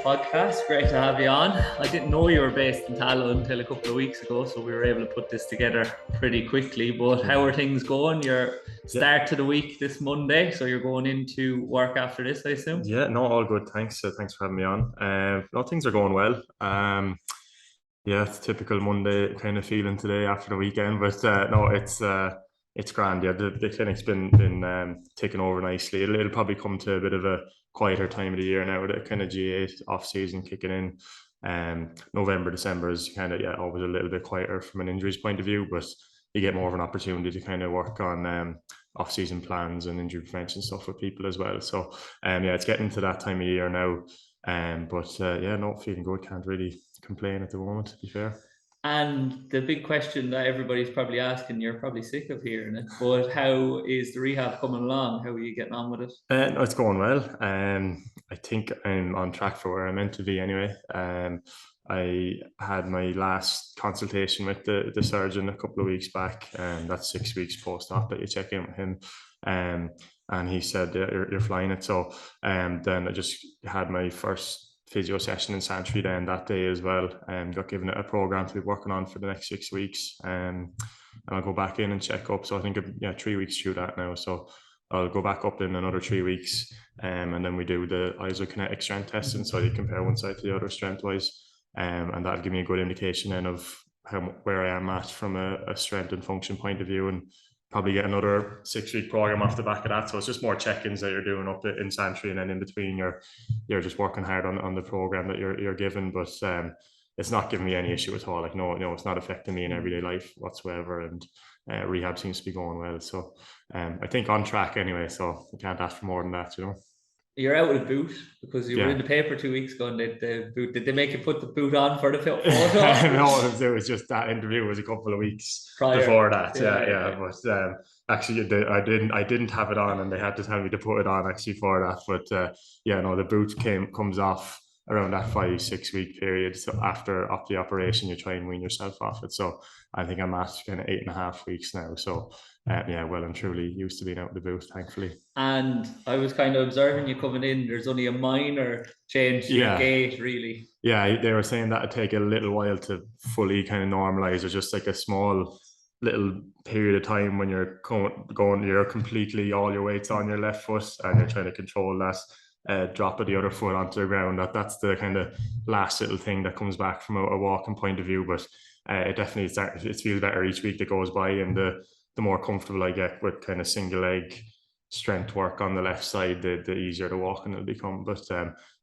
podcast. Great to have you on. I didn't know you were based in Tallaght until a couple of weeks ago, so we were able to put this together pretty quickly. But how are things going? Your start to the week this Monday, so you're going into work after this, I assume? Yeah, no, all good. Thanks. Thanks for having me on. No, things are going well. Yeah, it's typical Monday kind of feeling today after the weekend, but no, it's grand. Yeah, the clinic's been taken over nicely. It'll probably come to a bit of a quieter time of the year now with the kind of G8 off season kicking in. November, December is kind of always a little bit quieter from an injuries point of view, but you get more of an opportunity to kind of work on off-season plans and injury prevention stuff with people as well. So yeah, it's getting to that time of year now. But yeah, no, feeling good. Can't really complain at the moment, to be fair. And the big question that everybody's probably asking, you're probably sick of hearing it, but how is the rehab coming along? How are you getting on with it? No, it's going well. I think I'm on track for where I'm meant to be anyway. I had my last consultation with the surgeon a couple of weeks back, and that's 6 weeks post-op that you check in with him. And he said, yeah, you're flying it. So then I just had my first physio session in Santry then that day as well, and got given a program to be working on for the next 6 weeks. And I'll go back in and check up. So I think 3 weeks through that now. So I'll go back up in another 3 weeks, and then we do the isokinetic strength testing. So you compare one side to the other strength wise, and that'll give me a good indication then of where I am at from a strength and function point of view, and probably get another 6 week program off the back of that. So it's just more check-ins that you're doing up in Santry, and then in between you're just working hard on the program that you're given. But it's not giving me any issue at all. Like no, it's not affecting me in everyday life whatsoever, and rehab seems to be going well. So I think on track anyway. So I can't ask for more than that, you know. You're out with a boot because you were in the paper 2 weeks ago, and the boot. Did they make you put the boot on for the photo? No, it was just that interview was a couple of weeks before that. Yeah. But actually, I didn't have it on, and they had to tell me to put it on actually for that. But yeah, no, the boot comes off around that 5-6 week period. So after the operation, you try and wean yourself off it. So I think I'm at kind of 8.5 weeks now. So yeah, well and truly used to being out of the booth, thankfully. And I was kind of observing you coming in. There's only a minor change to your gait, really. Yeah, they were saying that it'd take a little while to fully kind of normalize, or just like a small little period of time when you're you're completely all your weight's on your left foot, and you're trying to control that drop of the other foot onto the ground. That's the kind of last little thing that comes back from a walking point of view. But it definitely it feels better each week that goes by, and the more comfortable I get with kind of single leg strength work on the left side, the easier the walking will become. But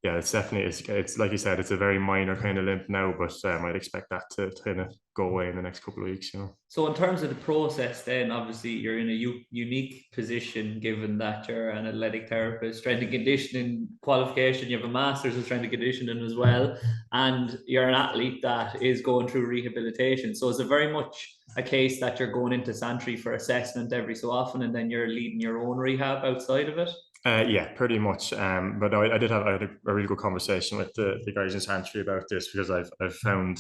yeah, it's definitely it's like you said, it's a very minor kind of limp now, but I'd expect that to kind of go away in the next couple of weeks, you know. So in terms of the process, then obviously you're in a unique position given that you're an athletic therapist, strength and conditioning qualification. You have a master's in strength and conditioning as well, and you're an athlete that is going through rehabilitation. So is it very much a case that you're going into Santry for assessment every so often, and then you're leading your own rehab outside of it? Yeah, pretty much. But I had a really good conversation with the guys in Santry about this, because I've found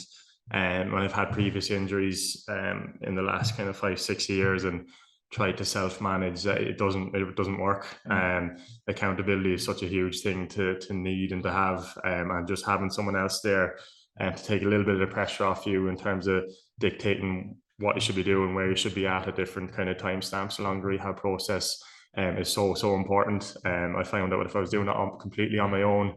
when I've had previous injuries in the last kind of 5-6 years and tried to self-manage, it doesn't work. Accountability is such a huge thing to need and to have, and just having someone else there to take a little bit of the pressure off you in terms of dictating what you should be doing, where you should be at different kind of timestamps along the rehab process is so important. I found out if I was doing it completely on my own,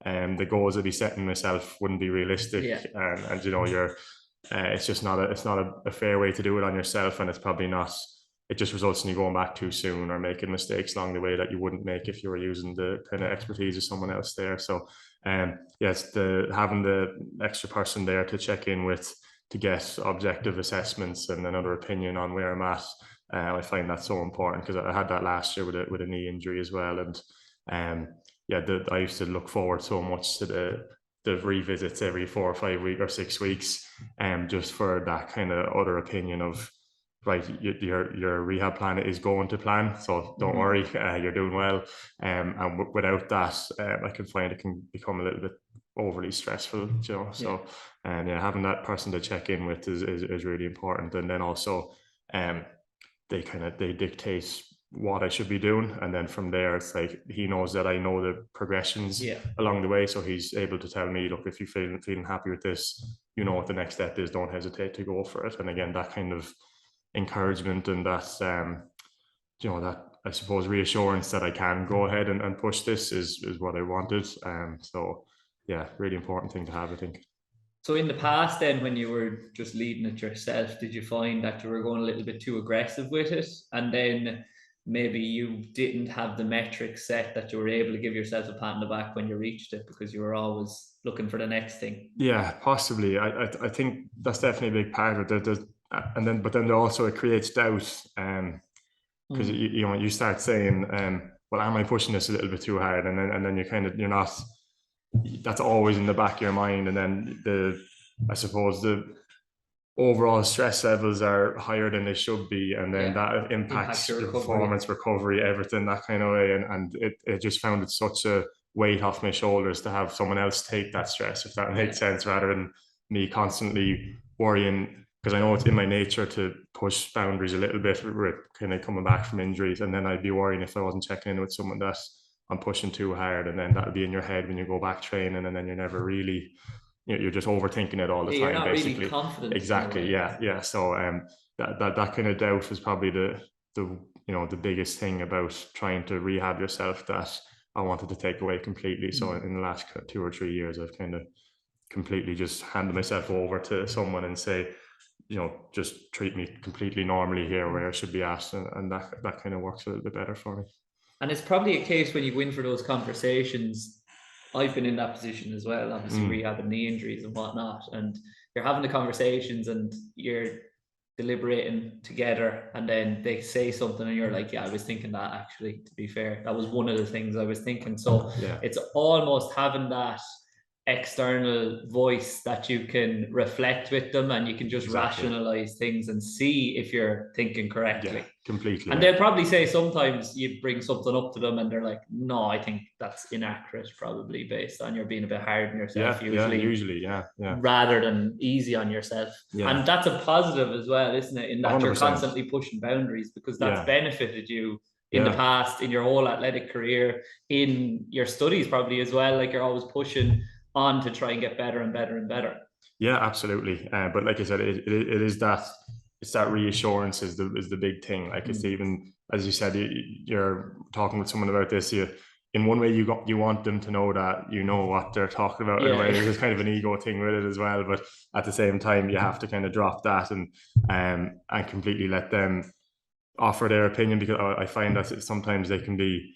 the goals I'd be setting myself wouldn't be realistic. And you know, it's just not a fair way to do it on yourself, and it's probably not. It just results in you going back too soon or making mistakes along the way that you wouldn't make if you were using the kind of expertise of someone else there. So yes, having the extra person there to check in with, to get objective assessments and another opinion on where I'm at. I find that so important, because I had that last year with a knee injury as well. And I used to look forward so much to the revisits every 4 or 5 weeks or 6 weeks, just for that kind of other opinion of, right, your rehab plan is going to plan, so don't worry, you're doing well. And without that, I can find it can become a little bit overly stressful, you know. So having that person to check in with is really important. And then also they dictate what I should be doing, and then from there it's like he knows that I know the progressions along the way, so he's able to tell me, look, if you feeling happy with this, you know what the next step is, don't hesitate to go for it. And again, that kind of encouragement and that that, I suppose, reassurance that I can go ahead and push this is what I wanted. So yeah, really important thing to have, I think. So in the past then, when you were just leading it yourself, did you find that you were going a little bit too aggressive with it? And then maybe you didn't have the metrics set that you were able to give yourself a pat on the back when you reached it, because you were always looking for the next thing? Yeah, possibly. I think that's definitely a big part of it. But then also it creates doubt. Because you start saying, well, am I pushing this a little bit too hard? And then you're not, that's always in the back of your mind. And then I suppose the overall stress levels are higher than they should be. And then that impacts your performance, recovery, everything, that kind of way. And it just found it such a weight off my shoulders to have someone else take that stress, if that makes sense, rather than me constantly worrying, because I know it's in my nature to push boundaries a little bit with kind of coming back from injuries. And then I'd be worrying if I wasn't checking in with someone that I'm pushing too hard. And then that'll be in your head when you go back training, and then you're never really, you're just overthinking it all the time. You're not basically. Really confident. Exactly. Yeah. So that kind of doubt was probably the biggest thing about trying to rehab yourself that I wanted to take away completely. So in the last 2 or 3 years, I've kind of completely just handed myself over to someone and say, just treat me completely normally here where I should be at. And that kind of works a little bit better for me. And it's probably a case when you go in for those conversations, I've been in that position as well, obviously rehabbing knee injuries and whatnot, and you're having the conversations and you're deliberating together, and then they say something and you're like, yeah, I was thinking that, actually, to be fair, that was one of the things I was thinking. So it's almost having that external voice that you can reflect with them, and you can just rationalize things and see if you're thinking correctly. Completely. And they'll probably say, sometimes you bring something up to them and they're like, no, I think that's inaccurate, probably based on you're being a bit hard on yourself, usually, rather than easy on yourself. And that's a positive as well, isn't it, in that 100%. You're constantly pushing boundaries, because that's benefited you in the past, in your whole athletic career, in your studies probably as well. Like, you're always pushing on to try and get better and better and better. Yeah, absolutely. But like I said, it is that, it's that reassurance is the big thing. Like, it's even, as you said, you're talking with someone about this, in one way you want them to know that you know what they're talking about. In a way, there's kind of an ego thing with it as well, but at the same time you have to kind of drop that and completely let them offer their opinion, because I find that sometimes they can be,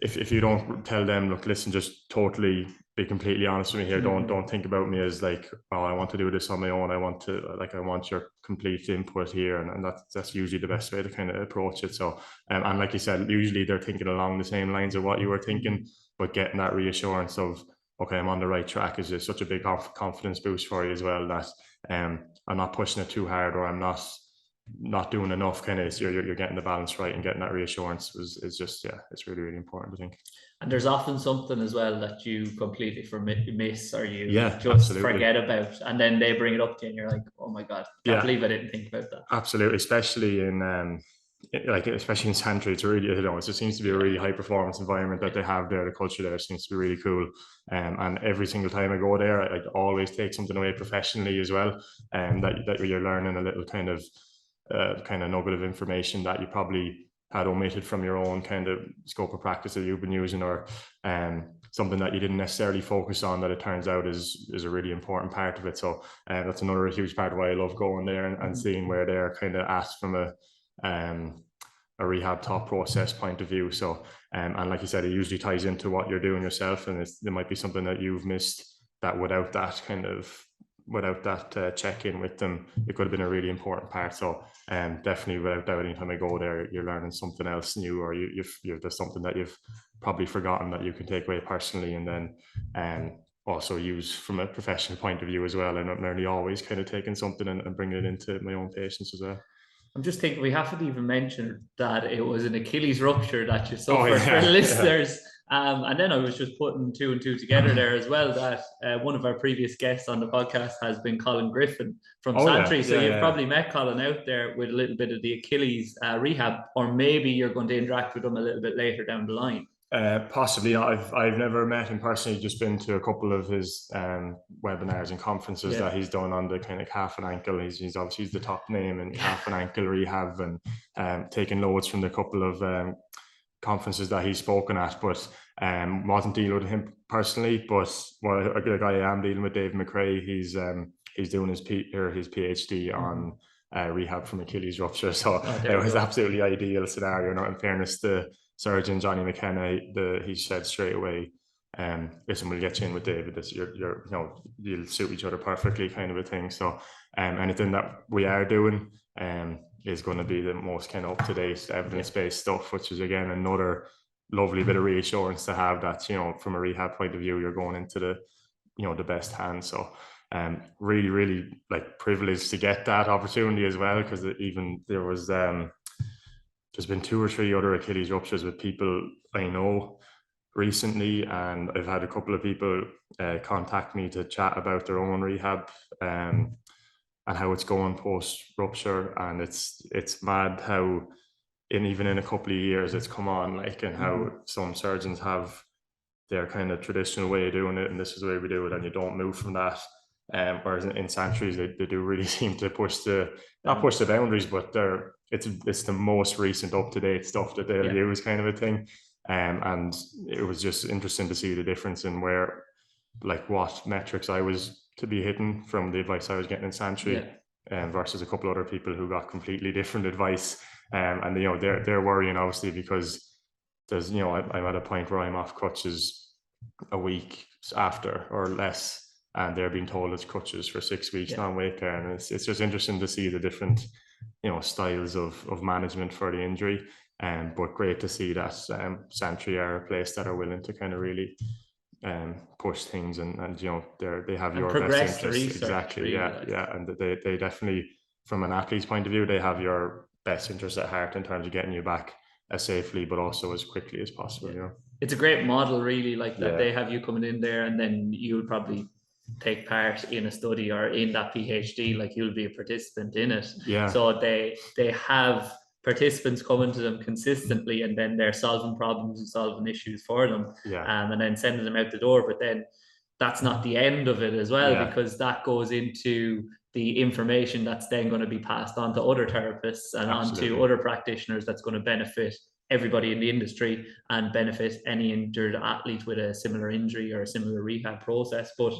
if you don't tell them, look, listen, just totally be completely honest with me here. Don't think about me as like, oh, I want to do this on my own. I want your complete input here, and that's usually the best way to kind of approach it. So, and like you said, usually they're thinking along the same lines of what you were thinking, but getting that reassurance of, okay, I'm on the right track is just such a big confidence boost for you as well. That I'm not pushing it too hard, or I'm not doing enough. Kind of, you're getting the balance right, and getting that reassurance is just, it's really, really important, I think. And there's often something as well that you completely miss, or you just forget about, and then they bring it up to you and you're like, oh my god, can't believe I didn't think about that. Absolutely. Especially especially in Santry, it's really, it seems to be a really high performance environment that they have there. The culture there seems to be really cool, and every single time I go there, I always take something away professionally as well, and that you're learning a little kind of nugget of information that you probably had omitted from your own kind of scope of practice that you've been using, or something that you didn't necessarily focus on, that it turns out is a really important part of it. So that's another huge part of why I love going there and seeing where they're kind of at from a rehab thought process point of view. So and like you said, it usually ties into what you're doing yourself, and there might be something that you've missed that without that check-in with them, it could have been a really important part. So definitely, without doubt, anytime I go there, you're learning something else new, or there's something that you've probably forgotten that you can take away personally, and then also use from a professional point of view as well. And I'm nearly always kind of taking something and bringing it into my own patients as well. I'm just thinking we haven't even mentioned that it was an Achilles rupture that you Oh, suffered yeah, for listeners. And then I was just putting two and two together there as well, that one of our previous guests on the podcast has been Colin Griffin from Santry. So you've probably met Colin out there with a little bit of the Achilles rehab, or maybe you're going to interact with him a little bit later down the line. Possibly. I've never met him personally, just been to a couple of his webinars and conferences that he's done on the kind of calf and ankle. He's obviously the top name in calf and ankle rehab, and taken loads from the couple of conferences that he's spoken at, but wasn't dealing with him personally. But the guy I am dealing with, Dave McRae, he's doing his PhD on rehab from Achilles rupture. So it was absolutely ideal scenario. Not in fairness, the surgeon Johnny McKenna, he said straight away, listen, we'll get you in with David. You'll suit each other perfectly, kind of a thing. So anything that we are doing is going to be the most kind of up-to-date evidence-based stuff, which is again another lovely bit of reassurance to have that, from a rehab point of view, you're going into the best hands. So really, really like privileged to get that opportunity as well, because even there was there's been 2 or 3 other Achilles ruptures with people I know recently, and I've had a couple of people contact me to chat about their own rehab and how it's going post rupture. And it's mad how even in a couple of years it's come on, like, and how some surgeons have their kind of traditional way of doing it, and this is the way we do it, and you don't move from that. Whereas in Santries, they do really seem to not push the boundaries, but it's the most recent up-to-date stuff that they'll use, kind of a thing. And it was just interesting to see the difference in what metrics I was to be hitting from the advice I was getting in Santry, versus a couple other people who got completely different advice. And they're worrying, obviously, because there's I'm at a point where I'm off crutches a week after or less, and they're being told it's crutches for 6 weeks non-weight care. And it's just interesting to see the different styles of management for the injury. But great to see that Santry are a place that are willing to kind of really push things, and they have your best interest. Exactly, really, and they definitely, from an athlete's point of view, they have your best interest at heart in terms of getting you back as safely but also as quickly as possible. It's a great model, really, like that. They have you coming in there, and then you would probably take part in a study or in that PhD, like you'll be a participant in it. So they have participants coming to them consistently, and then they're solving problems and solving issues for them, and then sending them out the door. But then that's not the end of it as well, because that goes into the information that's then going to be passed on to other therapists and on to other practitioners, that's going to benefit everybody in the industry and benefit any injured athlete with a similar injury or a similar rehab process. But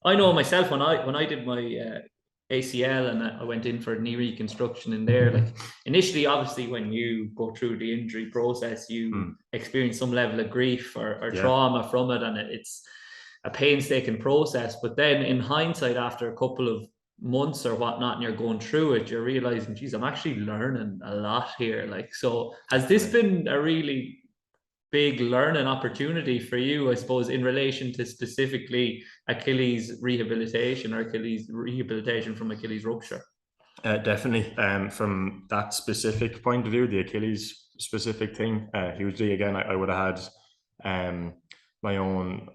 I know myself, when I did my ACL and I went in for knee reconstruction in there, like initially, obviously, when you go through the injury process, you experience some level of grief or trauma from it, and it's a painstaking process. But then in hindsight, after a couple of months or whatnot, and you're going through it, you're realizing, geez, I'm actually learning a lot here. Like, so has this been a really big learning opportunity for you, I suppose, in relation to specifically Achilles rehabilitation or Achilles rehabilitation from Achilles rupture? Definitely. From that specific point of view, the Achilles specific thing, hugely. Again, I would have had my own,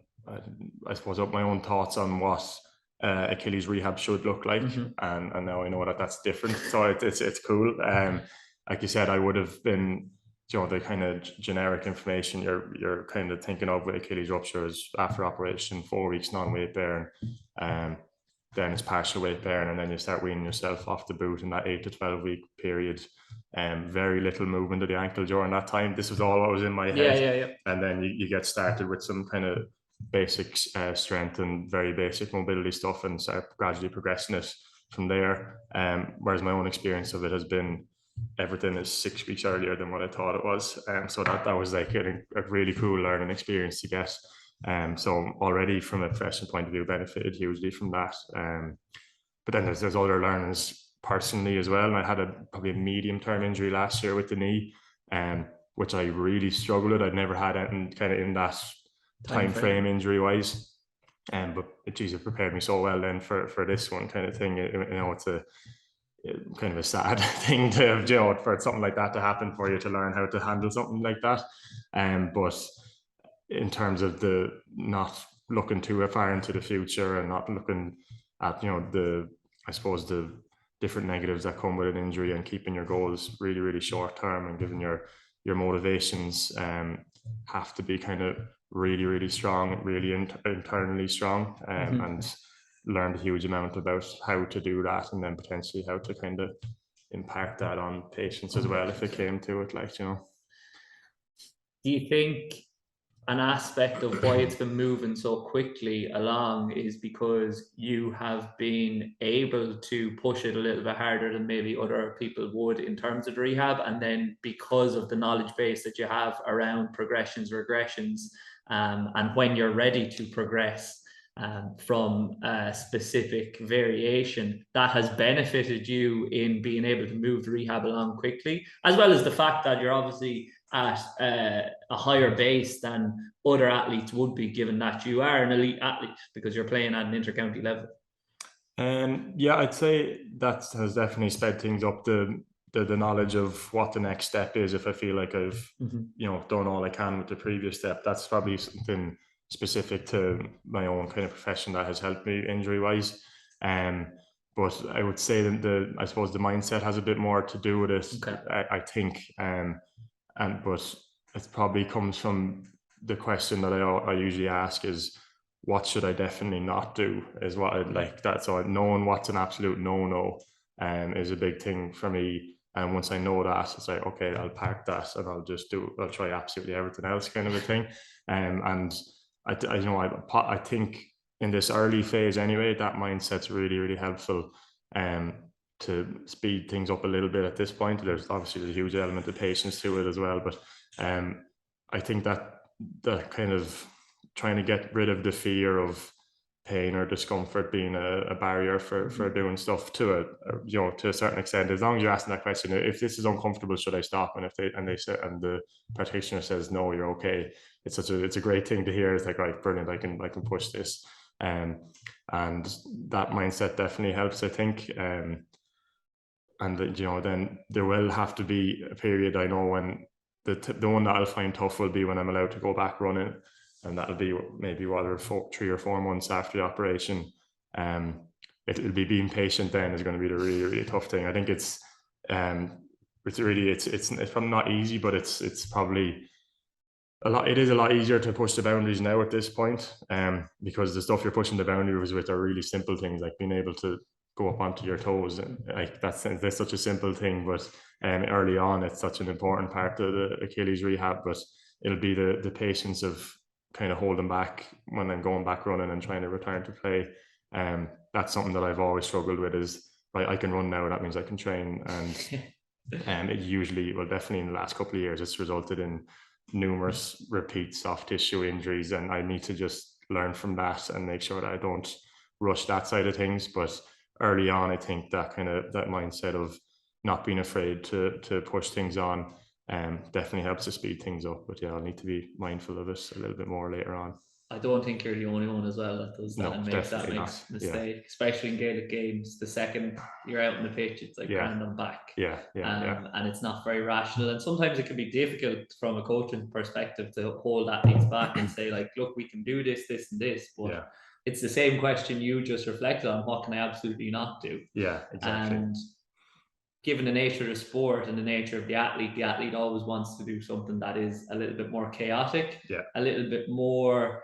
I suppose, my own thoughts on what Achilles rehab should look like, and now I know that that's different. So it's cool. Like you said, I would have been, the kind of generic information you're kind of thinking of with Achilles rupture is after operation, 4 weeks non-weight bearing, then it's partial weight bearing, and then you start weaning yourself off the boot in that 8 to 12 week period. Very little movement of the ankle during that time. This was all what was in my head. And then you get started with some kind of basic strength and very basic mobility stuff, and start gradually progressing it from there. Whereas my own experience of it has been everything is 6 weeks earlier than what I thought it was. So that was like a really cool learning experience to get. So already from a professional point of view, benefited hugely from that. But then there's other learnings personally as well. And I had probably a medium-term injury last year with the knee, which I really struggled with. I'd never had anything kind of in that time frame injury-wise. But geez, it prepared me so well then for this one kind of thing. kind of a sad thing to, you know, for something like that to happen for you, to learn how to handle something like that. But in terms of the not looking too far into the future and not looking at, you know, I suppose the different negatives that come with an injury, and keeping your goals really, really short term, and giving your motivations have to be kind of really, really strong, really internally strong, and learned a huge amount about how to do that, and then potentially how to kind of impart that on patients as well if it came to it, like, you know. Do you think an aspect of why it's been moving so quickly along is because you have been able to push it a little bit harder than maybe other people would in terms of rehab, and then because of the knowledge base that you have around progressions, regressions, and when you're ready to progress from a specific variation, that has benefited you in being able to move the rehab along quickly, as well as the fact that you're obviously at a higher base than other athletes would be, given that you are an elite athlete because you're playing at an intercounty level? Yeah, I'd say that has definitely sped things up, the knowledge of what the next step is. If I feel like I've you know, done all I can with the previous step, that's probably something specific to my own kind of profession that has helped me injury wise. But I would say that I suppose the mindset has a bit more to do with it. Okay. I think, but it probably comes from the question that I usually ask is, what should I definitely not do, is what I'd like that. So knowing what's an absolute no is a big thing for me. And once I know that, it's like, okay, I'll park that and I'll try absolutely everything else, kind of a thing. And I think in this early phase anyway, that mindset's really, really helpful to speed things up a little bit at this point. There's obviously a huge element of patience to it as well, but I think that the kind of trying to get rid of the fear of pain or discomfort being a barrier for doing stuff to a certain extent. As long as you're asking that question, if this is uncomfortable, should I stop? And if the practitioner says no, you're okay. It's a great thing to hear. It's like, right, brilliant, I can push this. And that mindset definitely helps, I think. And then there will have to be a period, I know, when the one that I'll find tough will be when I'm allowed to go back running. And that'll be maybe 3 or 4 months after the operation. It'll be being patient then is going to be the really, really tough thing. I think it's probably not easy, but it's probably a lot. It is a lot easier to push the boundaries now at this point, because the stuff you're pushing the boundaries with are really simple things, like being able to go up onto your toes, and like that's such a simple thing, but early on it's such an important part of the Achilles rehab. But it'll be the patience of kind of holding back when I'm going back running and trying to return to play. That's something that I've always struggled with, is right, I can run now, that means I can train. And it usually, well, definitely in the last couple of years, it's resulted in numerous repeat soft tissue injuries, and I need to just learn from that and make sure that I don't rush that side of things. But early on, I think that mindset of not being afraid to push things on definitely helps to speed things up. But yeah, I'll need to be mindful of it a little bit more later on. I don't think you're the only one as well that does that, and makes that mistake, especially in Gaelic games. The second you're out on the pitch, it's like grand on back. And it's not very rational. And sometimes it can be difficult from a coaching perspective to hold athletes back and say, like, look, we can do this, this, and this. But it's the same question you just reflected on. What can I absolutely not do? Yeah, exactly. And given the nature of the sport and the nature of the athlete always wants to do something that is a little bit more chaotic, a little bit more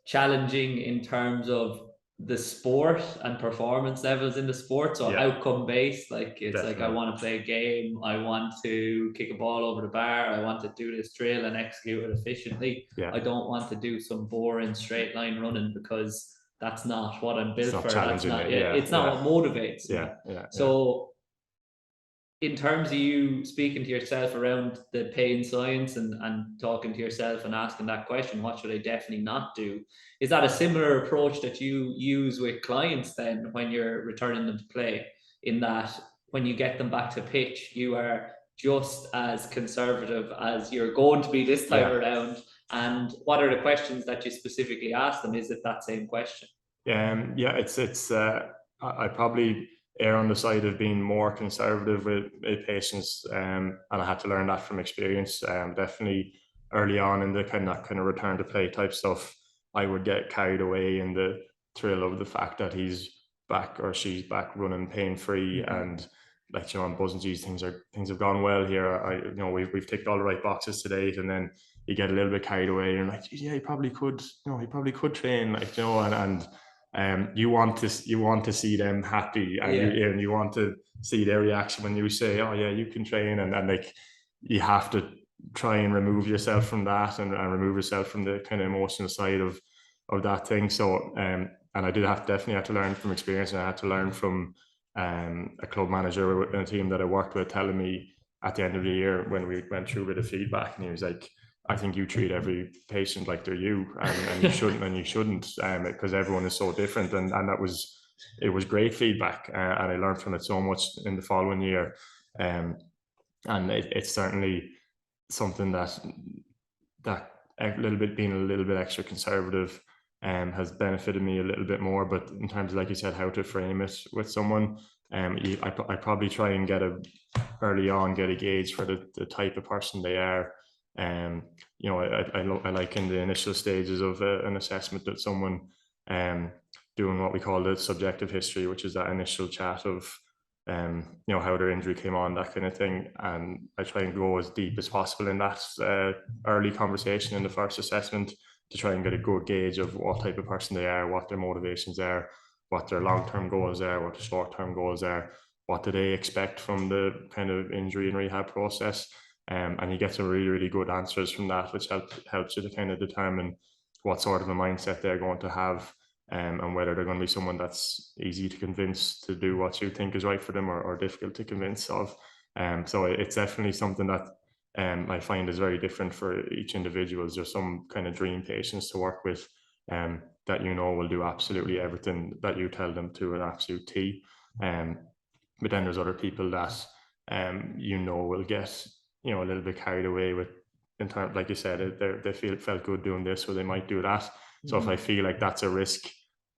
challenging in terms of the sport and performance levels in the sport. So outcome based, like it's definitely. Like, I want to play a game, I want to kick a ball over the bar, I want to do this drill and execute it efficiently. I don't want to do some boring straight line running, because that's not what I'm built for. That's not it's not what motivates me. So in terms of you speaking to yourself around the pain science and talking to yourself and asking that question, what should I definitely not do? Is that a similar approach that you use with clients then when you're returning them to play, in that when you get them back to pitch, you are just as conservative as you're going to be this time around? And what are the questions that you specifically ask them? Is it that same question? I probably, err on the side of being more conservative with patients, and I had to learn that from experience. Definitely early on in the kind of return to play type stuff, I would get carried away in the thrill of the fact that he's back or she's back running pain free, and like, I'm buzzing. Geez, things have gone well here. We've ticked all the right boxes to date, and then you get a little bit carried away. And you're like, yeah, he probably could train, like, and you want to see them happy, and you want to see their reaction when you say, oh yeah, you can train, and like, you have to try and remove yourself from that, and remove yourself from the kind of emotional side of that thing. So and I definitely had to learn from experience, and I had to learn from a club manager in a team that I worked with telling me at the end of the year when we went through a bit of feedback, and he was like, I think you treat every patient like they're you, and you shouldn't, because everyone is so different. And it was great feedback, and I learned from it so much in the following year. And it's certainly something that being a little bit extra conservative has benefited me a little bit more. But in terms of, like you said, how to frame it with someone, I probably try and early on get a gauge for the type of person they are. I like in the initial stages of an assessment that someone doing what we call the subjective history, which is that initial chat of how their injury came on, that kind of thing. And I try and go as deep as possible in that early conversation in the first assessment to try and get a good gauge of what type of person they are, what their motivations are, what their long-term goals are, what the short-term goals are, what do they expect from the kind of injury and rehab process. And you get some really, really good answers from that, which helps you to kind of determine what sort of a mindset they're going to have, and whether they're going to be someone that's easy to convince to do what you think is right for them, or difficult to convince of. So it's definitely something that I find is very different for each individual. There's some kind of dream patients to work with that will do absolutely everything that you tell them to an absolute T. But then there's other people that will get a little bit carried away with, in terms, like you said, they felt good doing this, so they might do that. So if I feel like that's a risk,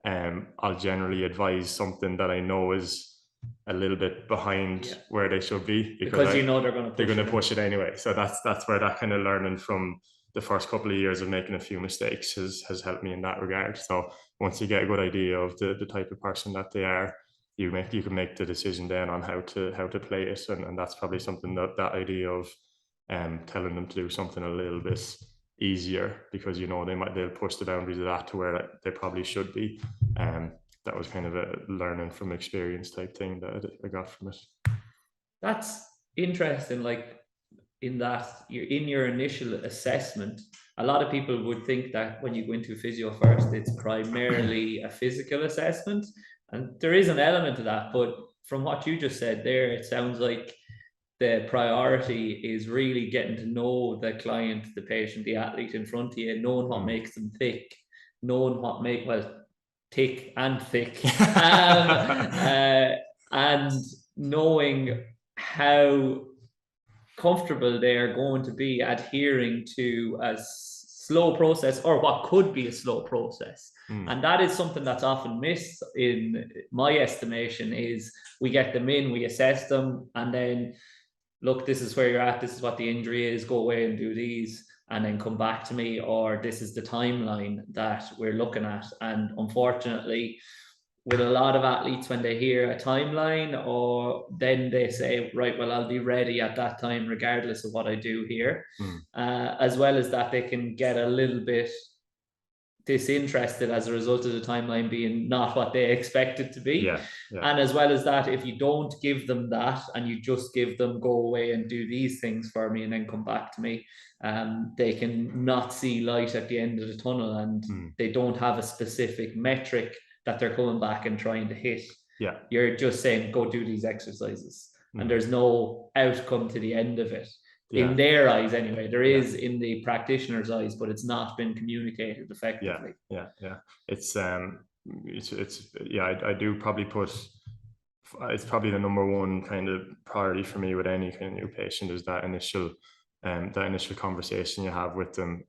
I'll generally advise something that I know is a little bit behind where they should be, because they're going to push it anyway. So that's where that kind of learning from the first couple of years of making a few mistakes has helped me in that regard. So once you get a good idea of the type of person that they are, you can make the decision then on how to play it, and that's probably something that idea of telling them to do something a little bit easier, because they'll push the boundaries of that to where they probably should be. That was kind of a learning from experience type thing that I got from it. That's interesting. Like, in that in your initial assessment, a lot of people would think that when you go into physio first, it's primarily a physical assessment, and there is an element of that. But from what you just said there, it sounds like the priority is really getting to know the client, the patient, the athlete in front of you, knowing what makes them tick, knowing what tick and thick, and knowing how comfortable they are going to be adhering to a slow process, or what could be a slow process. And that is something that's often missed in my estimation. Is we get them in, we assess them, and then, look, this is where you're at, this is what the injury is, go away and do these, and then come back to me, or this is the timeline that we're looking at. And unfortunately, with a lot of athletes, when they hear a timeline, or then they say, right, well, I'll be ready at that time regardless of what I do here. As well as that, they can get a little bit disinterested as a result of the timeline being not what they expect it to be. And as well as that, if you don't give them that, and you just give them, go away and do these things for me and then come back to me, they can not see light at the end of the tunnel, and they don't have a specific metric that they're coming back and trying to hit. You're just saying, go do these exercises, and there's no outcome to the end of it. In their eyes anyway. There is in the practitioner's eyes, but it's not been communicated effectively. It's I do probably put, it's probably the number one kind of priority for me with any kind of new patient, is that initial conversation you have with them.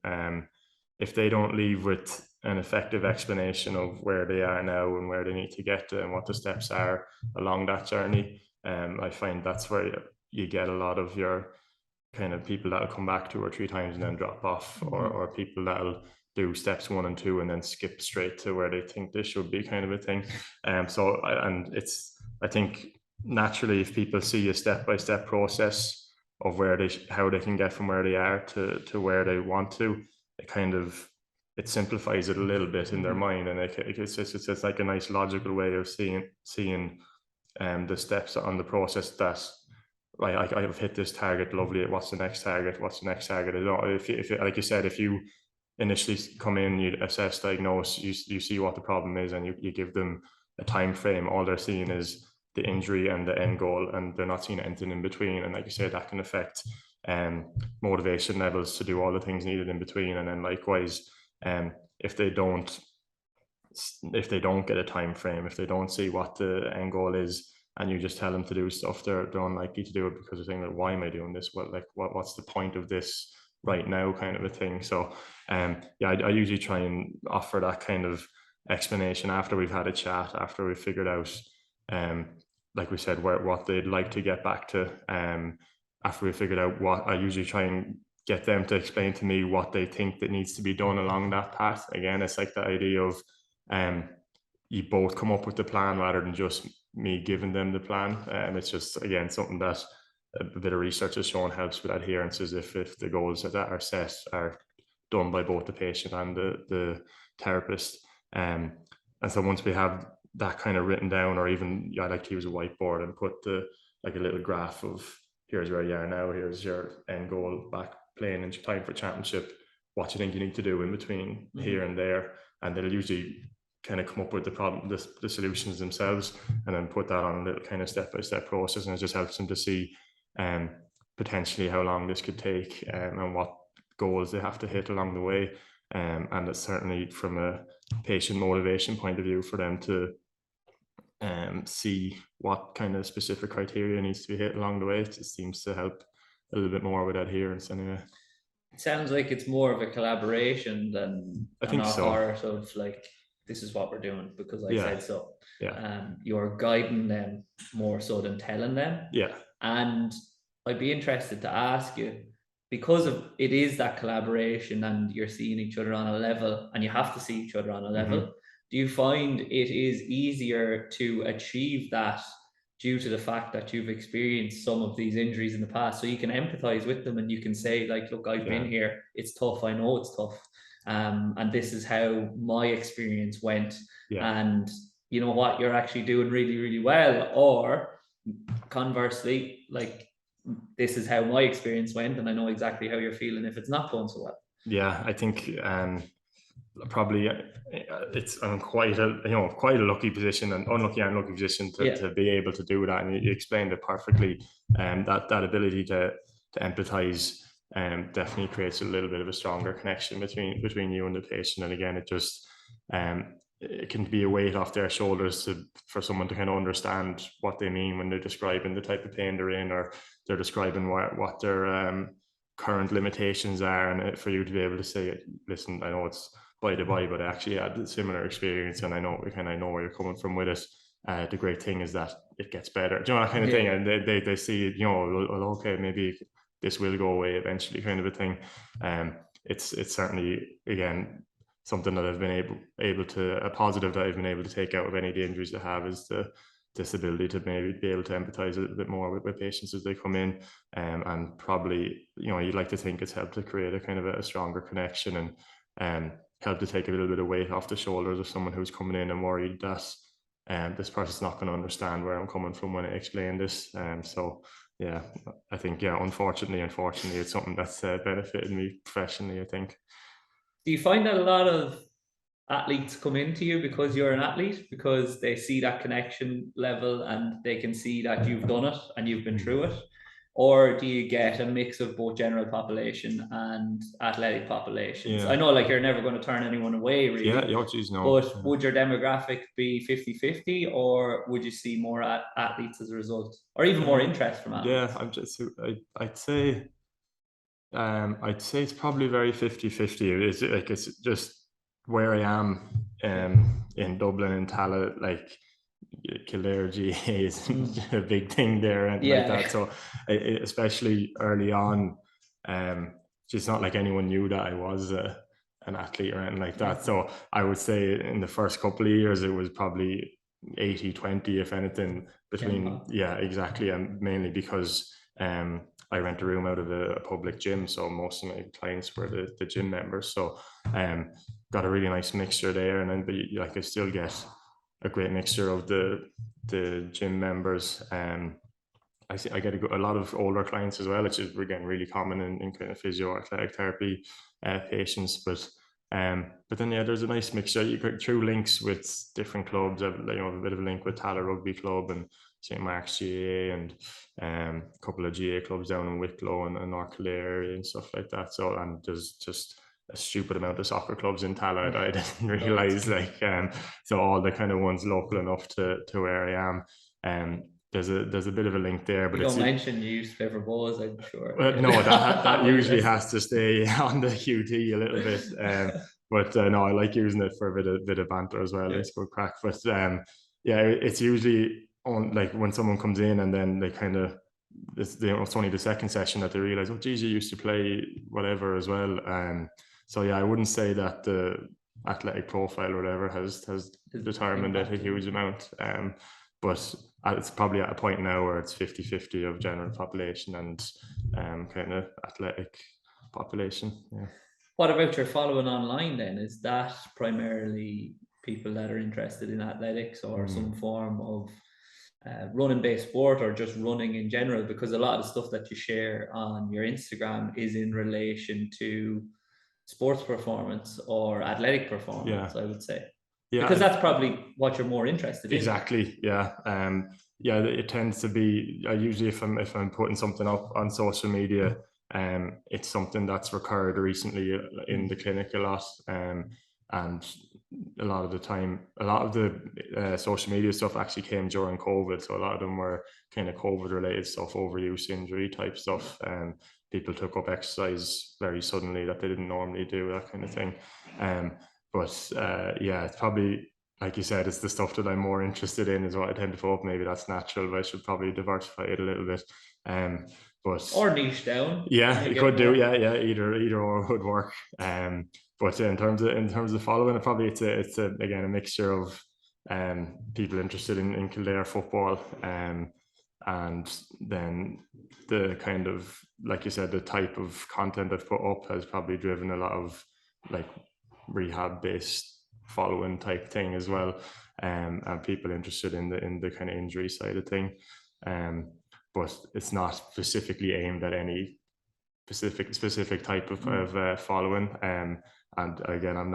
If they don't leave with an effective explanation of where they are now and where they need to get to and what the steps are along that journey. I find that's where you get a lot of your kind of people that'll come back 2 or 3 times and then drop off, or people that'll do steps 1 and 2 and then skip straight to where they think they should be, kind of a thing. I think naturally, if people see a step-by-step process of how they can get from where they are to where they want to, it simplifies it a little bit in their mind, and it's just like a nice logical way of seeing the steps on the process that I've hit this target, lovely. What's the next target? If like you said, if you initially come in, you assess, diagnose, you see what the problem is, and you give them a time frame. All they're seeing is the injury and the end goal, and they're not seeing anything in between. And like you said, that can affect motivation levels to do all the things needed in between. And then likewise, if they don't get a time frame, if they don't see what the end goal is, and you just tell them to do stuff, they're unlikely to do it, because they're saying, like, why am I doing this? What's the point of this right now, kind of a thing. So I usually try and offer that kind of explanation after we've had a chat, after we've figured out like we said, what they'd like to get back to. After we figured out what, I usually try and get them to explain to me what they think that needs to be done along that path. Again, it's like the idea of you both come up with the plan rather than just me giving them the plan. It's just, again, something that a bit of research has shown helps with adherence, if the goals that are set are done by both the patient and the therapist. And so once we have that kind of written down, or even I like to use a whiteboard and put a little graph of, here's where you are now, here's your end goal, back playing in time for championship, what do you think you need to do in between here and there, and they'll usually kind of come up with the solutions themselves, and then put that on a little kind of step-by-step process, and it just helps them to see potentially how long this could take, and what goals they have to hit along the way. And it's certainly from a patient motivation point of view for them to see what kind of specific criteria needs to be hit along the way. It just seems to help a little bit more with adherence anyway. It sounds like it's more of a collaboration than I think so. Art of like, this is what we're doing because I said so. You're guiding them more so than telling them. And I'd be interested to ask you, because of it is that collaboration and you're seeing each other on a level, and you have to see each other on a level, do you find it is easier to achieve that due to the fact that you've experienced some of these injuries in the past, so you can empathize with them and you can say, like, look, I've been here, it's tough, I know it's tough, and this is how my experience went, and you know what, you're actually doing really, really well. Or conversely, like, this is how my experience went and I know exactly how you're feeling if it's not going so well. I think probably I'm quite a lucky position, and unlucky and lucky position to be able to do that, and you explained it perfectly. That ability to empathize definitely creates a little bit of a stronger connection between you and the patient. And again, it just it can be a weight off their shoulders for someone to kind of understand what they mean when they're describing the type of pain they're in, or they're describing what their current limitations are, and for you to be able to say, listen, I know it's by the by, but I actually had a similar experience, and I know where you're coming from with it. The great thing is that it gets better, that kind of thing, and they see, well, okay, maybe this will go away eventually, kind of a thing. It's certainly, again, something that I've been able to, a positive that I've been able to take out of any of the injuries I have, is this ability to maybe be able to empathize a little bit more with patients as they come in, and probably, you'd like to think it's helped to create a kind of a stronger connection, and help to take a little bit of weight off the shoulders of someone who's coming in and worried that this person's not going to understand where I'm coming from when I explain this. So I think, unfortunately, it's something that's benefited me professionally, I think. Do you find that a lot of athletes come into you because you're an athlete, because they see that connection level and they can see that you've done it and you've been through it? Or do you get a mix of both general population and athletic populations? I know, like, you're never going to turn anyone away, really. But would your demographic be 50-50, or would you see more athletes as a result, or even more interest from athletes? I'd say it's probably very 50-50. It's just where I am in Dublin and Tallaght, like Kildare GA is a big thing there and like that. So especially early on, it's not like anyone knew that I was an athlete or anything like that. So I would say in the first couple of years, it was probably 80-20, if anything, between, exactly. And mainly because I rent a room out of a public gym. So most of my clients were the gym members. So got a really nice mixture there. And then like I still get a great mixture of the gym members. I get a lot of older clients as well, which is again really common in kind of physio athletic therapy patients. But then there's a nice mixture. You get through links with different clubs. I've a bit of a link with Tallaght Rugby Club and St. Mark's GA and a couple of GA clubs down in Wicklow and North Kildare area and stuff like that. So, and there's just a stupid amount of soccer clubs in Tallaght. I didn't realize, so all the kind of ones local enough to where I am. There's a bit of a link there, but don't mention you used to play for Bows, I'm sure. No, that usually has to stay on the QT a little bit. But no, I like using it for a bit of banter as well. It's good crack. But it's usually on, like, when someone comes in and then they kind of, it's only the second session that they realize, oh geez, you used to play whatever as well. So I wouldn't say that the athletic profile or whatever has determined it a huge amount. But it's probably at a point now where it's 50-50 of general population and kind of athletic population. Yeah. What about your following online then? Is that primarily people that are interested in athletics or some form of running-based sport, or just running in general? Because a lot of the stuff that you share on your Instagram is in relation to sports performance or athletic performance, I would say. Yeah, because that's probably what you're more interested in. Exactly. Yeah. It tends to be, usually if I'm putting something up on social media, it's something that's recurred recently in the clinic a lot. And a lot of the time, a lot of the social media stuff actually came during COVID. So a lot of them were kind of COVID related stuff, overuse, injury type stuff. People took up exercise very suddenly that they didn't normally do, that kind of thing. But it's probably, like you said, it's the stuff that I'm more interested in is what I tend to put up. Maybe that's natural, but I should probably diversify it a little bit. Or niche down. Yeah, you could do. Yeah, either or would work. But in terms of following, it's again a mixture of people interested in Kildare football, and then the kind of, like you said, the type of content I've put up has probably driven a lot of like rehab based following type thing as well, and people interested in the kind of injury side of thing, but it's not specifically aimed at any specific type of following. And again, I've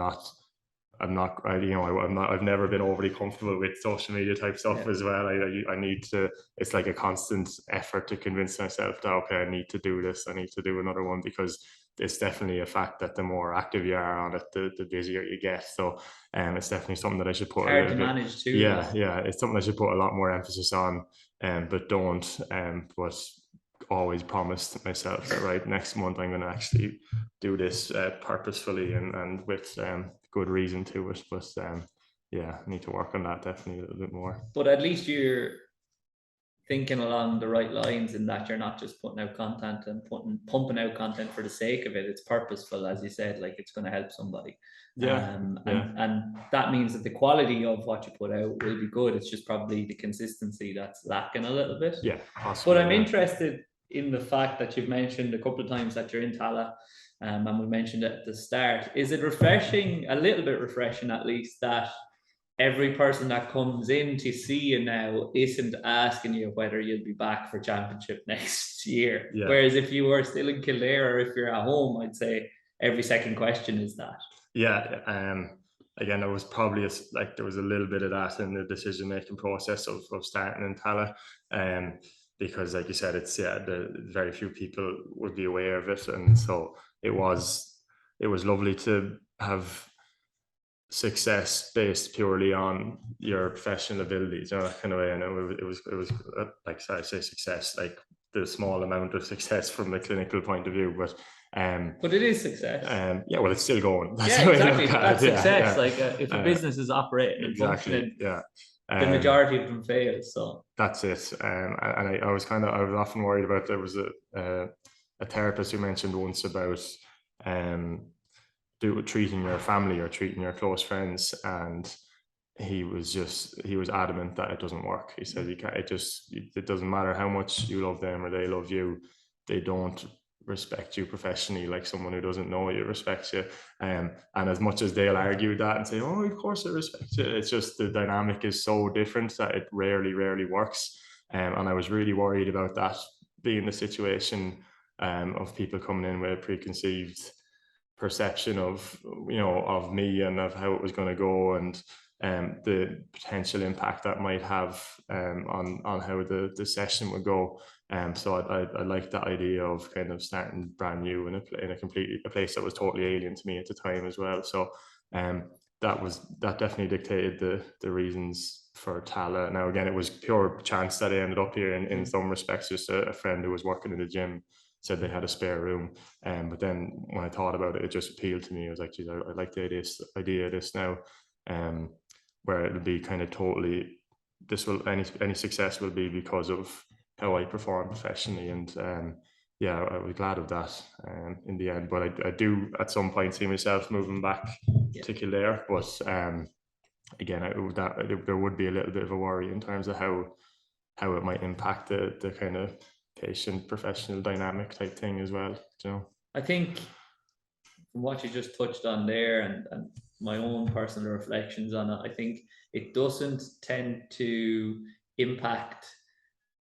never been overly comfortable with social media type stuff as well. I need to, it's like a constant effort to convince myself that, okay, I need to do this, I need to do another one, because it's definitely a fact that the more active you are on it, the busier you get. So it's definitely something that I should put hard to manage too. Yeah, it's something I should put a lot more emphasis on, but don't. But always promised myself that right, next month I'm going to actually do this purposefully and with good reason to it. But I need to work on that definitely a little bit more. But at least you're thinking along the right lines, in that you're not just putting out content and pumping out content for the sake of it. It's purposeful, as you said, like it's going to help somebody. And that means that the quality of what you put out will be good. It's just probably the consistency that's lacking a little bit. Yeah, possibly. But I'm interested in the fact that you've mentioned a couple of times that you're in Tallaght, and we mentioned it at the start. Is it refreshing, a little bit refreshing at least, that every person that comes in to see you now isn't asking you whether you'll be back for championship next year? Whereas if you were still in Kildare or if you're at home, I'd say every second question is that. Again, there was probably there was a little bit of that in the decision-making process of starting in Tallaght, because, like you said, it's very few people would be aware of it, and so it was lovely to have success based purely on your professional abilities, that kind of way. And it was like I say, success, like the small amount of success from the clinical point of view, but it is success. Yeah, well, it's still going. That's exactly. That's success. Yeah. Like if a business is operating and functioning, the majority of them fail. So that's it. And I was often worried about, there was a therapist who mentioned once about treating your family or treating your close friends, and he was adamant that it doesn't work. He said it doesn't matter how much you love them or they love you, they don't respect you professionally like someone who doesn't know you respects you. And as much as they'll argue that and say, oh, of course I respect you, it's just the dynamic is so different that it rarely works. And I was really worried about that being the situation, of people coming in with a preconceived perception of me and of how it was going to go, and the potential impact that might have on how the session would go. So I like that idea of kind of starting brand new in a place that was totally alien to me at the time as well. So that definitely dictated the reasons for Tallaght. Now again, it was pure chance that I ended up here in some respects. Just a friend who was working in the gym said they had a spare room, but then when I thought about it, it just appealed to me. I was like, geez, I like the idea of this now, where it'll be kind of totally, any success will be because of how I perform professionally. And I was glad of that in the end. But I do at some point see myself moving back to Kildare. But again, there would be a little bit of a worry in terms of how it might impact the kind of patient professional dynamic type thing as well. I think from what you just touched on there, and my own personal reflections on it, I think it doesn't tend to impact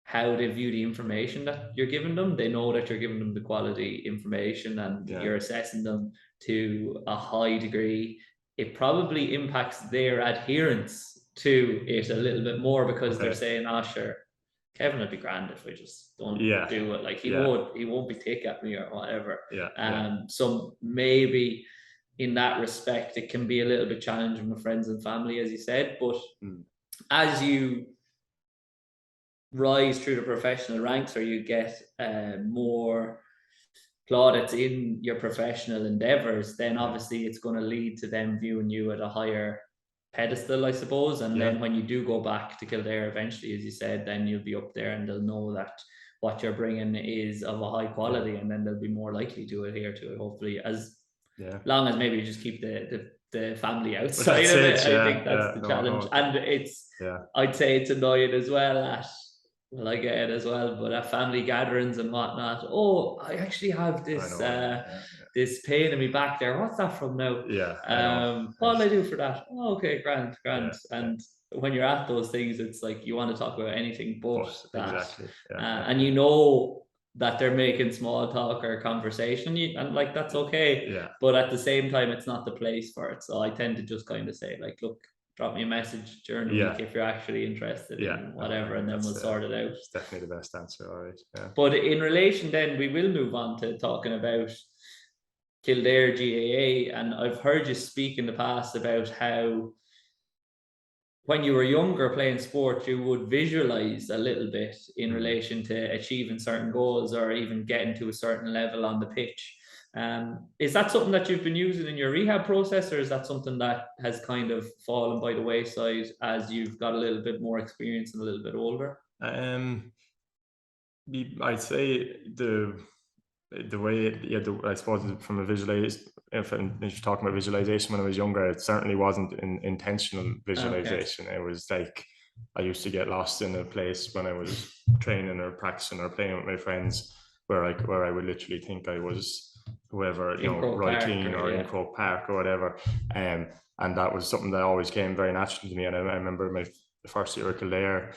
how they view the information that you're giving them. They know that you're giving them the quality information, and you're assessing them to a high degree. It probably impacts their adherence to it a little bit more, because they're saying, oh sure, Kevin would be grand if we just don't do it. Like he won't be thick at me or whatever. So maybe in that respect, it can be a little bit challenging with friends and family, as you said. But as you rise through the professional ranks, or you get more plaudits in your professional endeavors, then obviously it's going to lead to them viewing you at a higher pedestal, I suppose. And then when you do go back to Kildare eventually, as you said, then you'll be up there and they'll know that what you're bringing is of a high quality, and then they'll be more likely to adhere to it, hopefully, as long as maybe you just keep the family outside of it. I think that's the challenge. And it's I'd say it's annoying as well I get it as well, but at family gatherings and whatnot, I actually have this this pain in my back there. What's that from now? What will I do for that? Oh, okay, grand. And when you're at those things, it's like you want to talk about anything but that. And you know that they're making small talk or conversation, and like that's okay. But at the same time, it's not the place for it. So I tend to just kind of say, like, look, drop me a message during the week if you're actually interested in whatever, and then we'll sort it out. It's definitely the best answer. All right. But in relation, then we will move on to talking about Kildare GAA. And I've heard you speak in the past about how when you were younger playing sport, you would visualize a little bit in relation to achieving certain goals or even getting to a certain level on the pitch. Is that something that you've been using in your rehab process, or is that something that has kind of fallen by the wayside as you've got a little bit more experience and a little bit older? I'd say the way, I suppose from a visualization, if you're talking about visualization when I was younger, it certainly wasn't intentional visualization. It was like I used to get lost in a place when I was training or practicing or playing with my friends, where I would literally think I was whoever, Roy Keane or in Croke Park or whatever. And that was something that always came very naturally to me. And I remember my first year at Kildare,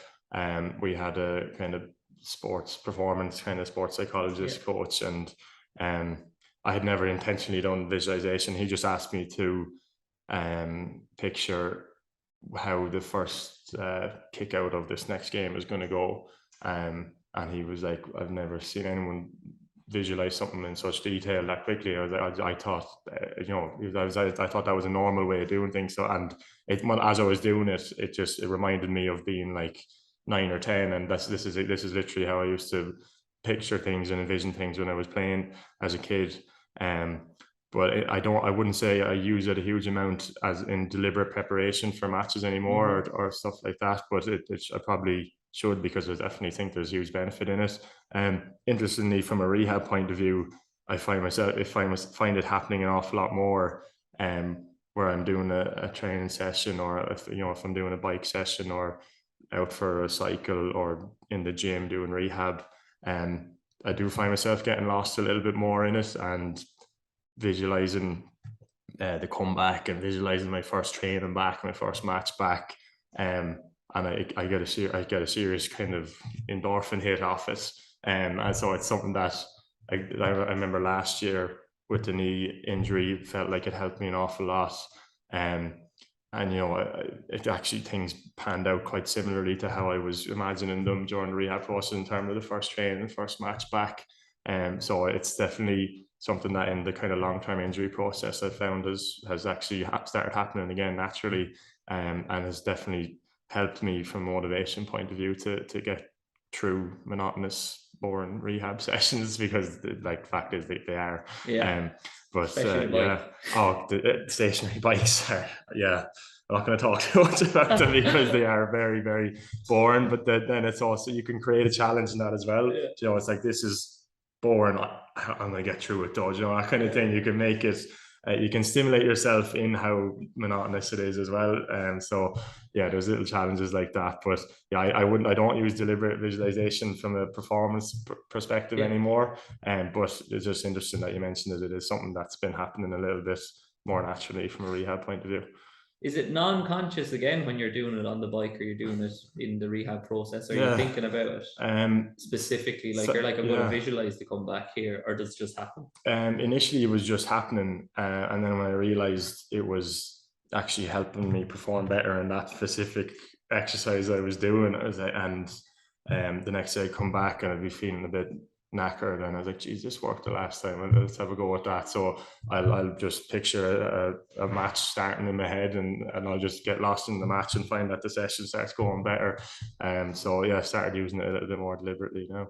we had a kind of sports performance kind of sports psychologist coach, and I had never intentionally done visualization. He just asked me to picture how the first kick out of this next game is going to go, and he was like, I've never seen anyone visualize something in such detail that quickly. I thought I thought that was a normal way of doing things. So, and as I was doing it, it reminded me of being like 9 or 10, and this is literally how I used to picture things and envision things when I was playing as a kid. But I wouldn't say I use it a huge amount as in deliberate preparation for matches anymore, or stuff like that. But I probably should, because I definitely think there's huge benefit in it. Interestingly, from a rehab point of view, I find it happening an awful lot more where I'm doing a training session, or if I'm doing a bike session, or out for a cycle, or in the gym doing rehab. I do find myself getting lost a little bit more in it, and visualizing the comeback, and visualizing my first training back, my first match back, and I get a serious kind of endorphin hit off it, and so it's something that I remember last year with the knee injury, felt like it helped me an awful lot, and it actually, things panned out quite similarly to how I was imagining them during the rehab process in terms of the first training, first match back. So it's definitely something that in the kind of long-term injury process I found has actually started happening again naturally, and has definitely helped me from a motivation point of view to get through monotonous, boring rehab sessions, because the fact is they are. But the stationary bikes are, I'm not going to talk too much about them because they are very, very boring. But then it's also, you can create a challenge in that as well. It's like, this is boring, I'm going to get through it though, that kind of thing. You can make it, you can stimulate yourself in how monotonous it is as well. So there's little challenges like that. But I don't use deliberate visualization from a performance perspective anymore. But it's just interesting that you mentioned that it is something that's been happening a little bit more naturally from a rehab point of view. Is it non-conscious again when you're doing it on the bike, or you're doing it in the rehab process? Are you thinking about it specifically? Like, you're like, I'm going to visualize the comeback here, or does it just happen? Initially, it was just happening, and then when I realized it was actually helping me perform better in that specific exercise I was doing, and the next day I'd come back and I'd be feeling a bit knackered, and I was like, geez, this worked the last time, and let's have a go at that. So I'll just picture a match starting in my head, and I'll just get lost in the match and find that the session starts going better. So I started using it a little bit more deliberately now.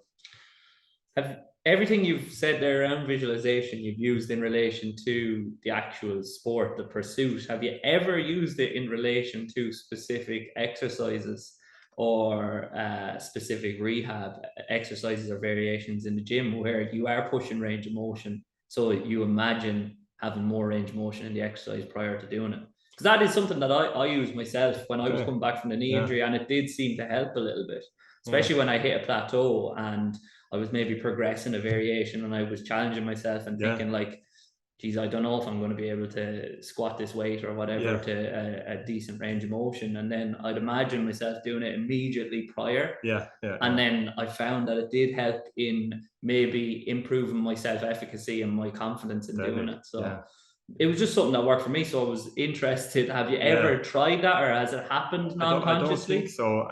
Everything you've said there around visualization, you've used in relation to the actual sport, the pursuit. Have you ever used it in relation to specific exercises, or specific rehab exercises or variations in the gym, where you are pushing range of motion, so you imagine having more range of motion in the exercise prior to doing it? Because that is something that I use myself when I was coming back from the knee injury, and it did seem to help a little bit, especially when I hit a plateau and I was maybe progressing a variation, and I was challenging myself and thinking like, geez, I don't know if I'm going to be able to squat this weight or whatever to a decent range of motion. And then I'd imagine myself doing it immediately prior. And then I found that it did help in maybe improving my self-efficacy and my confidence in doing it. So it was just something that worked for me. So I was interested. Have you ever tried that, or has it happened non-consciously? I don't think so.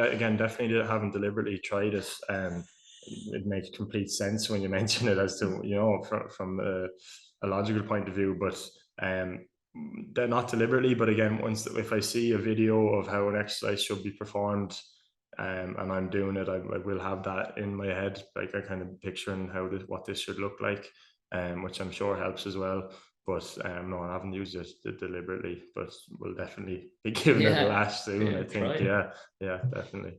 Again, definitely haven't deliberately tried it. It makes complete sense when you mention it, as to, from a logical point of view, but they're not deliberately. But again, if I see a video of how an exercise should be performed, and I'm doing it, I will have that in my head, like I kind of picturing what this should look like, which I'm sure helps as well. But no, I haven't used it deliberately, but we'll definitely be giving it a lash soon. I think, definitely.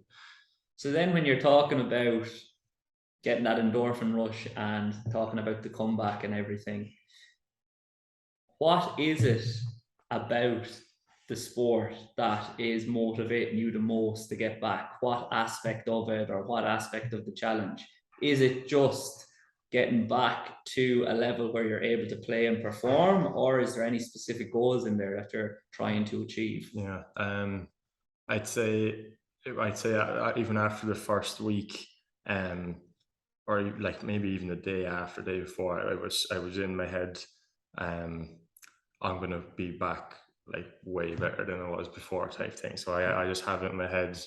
So then, when you're talking about getting that endorphin rush and talking about the comeback and everything, what is it about the sport that is motivating you the most to get back? What aspect of it, or what aspect of the challenge? Is it just getting back to a level where you're able to play and perform, or is there any specific goals in there that you're trying to achieve? I'd say even after the first week, or like maybe even the day after, day before, I was in my head, I'm gonna be back like way better than I was before, type thing. So I just have it in my head,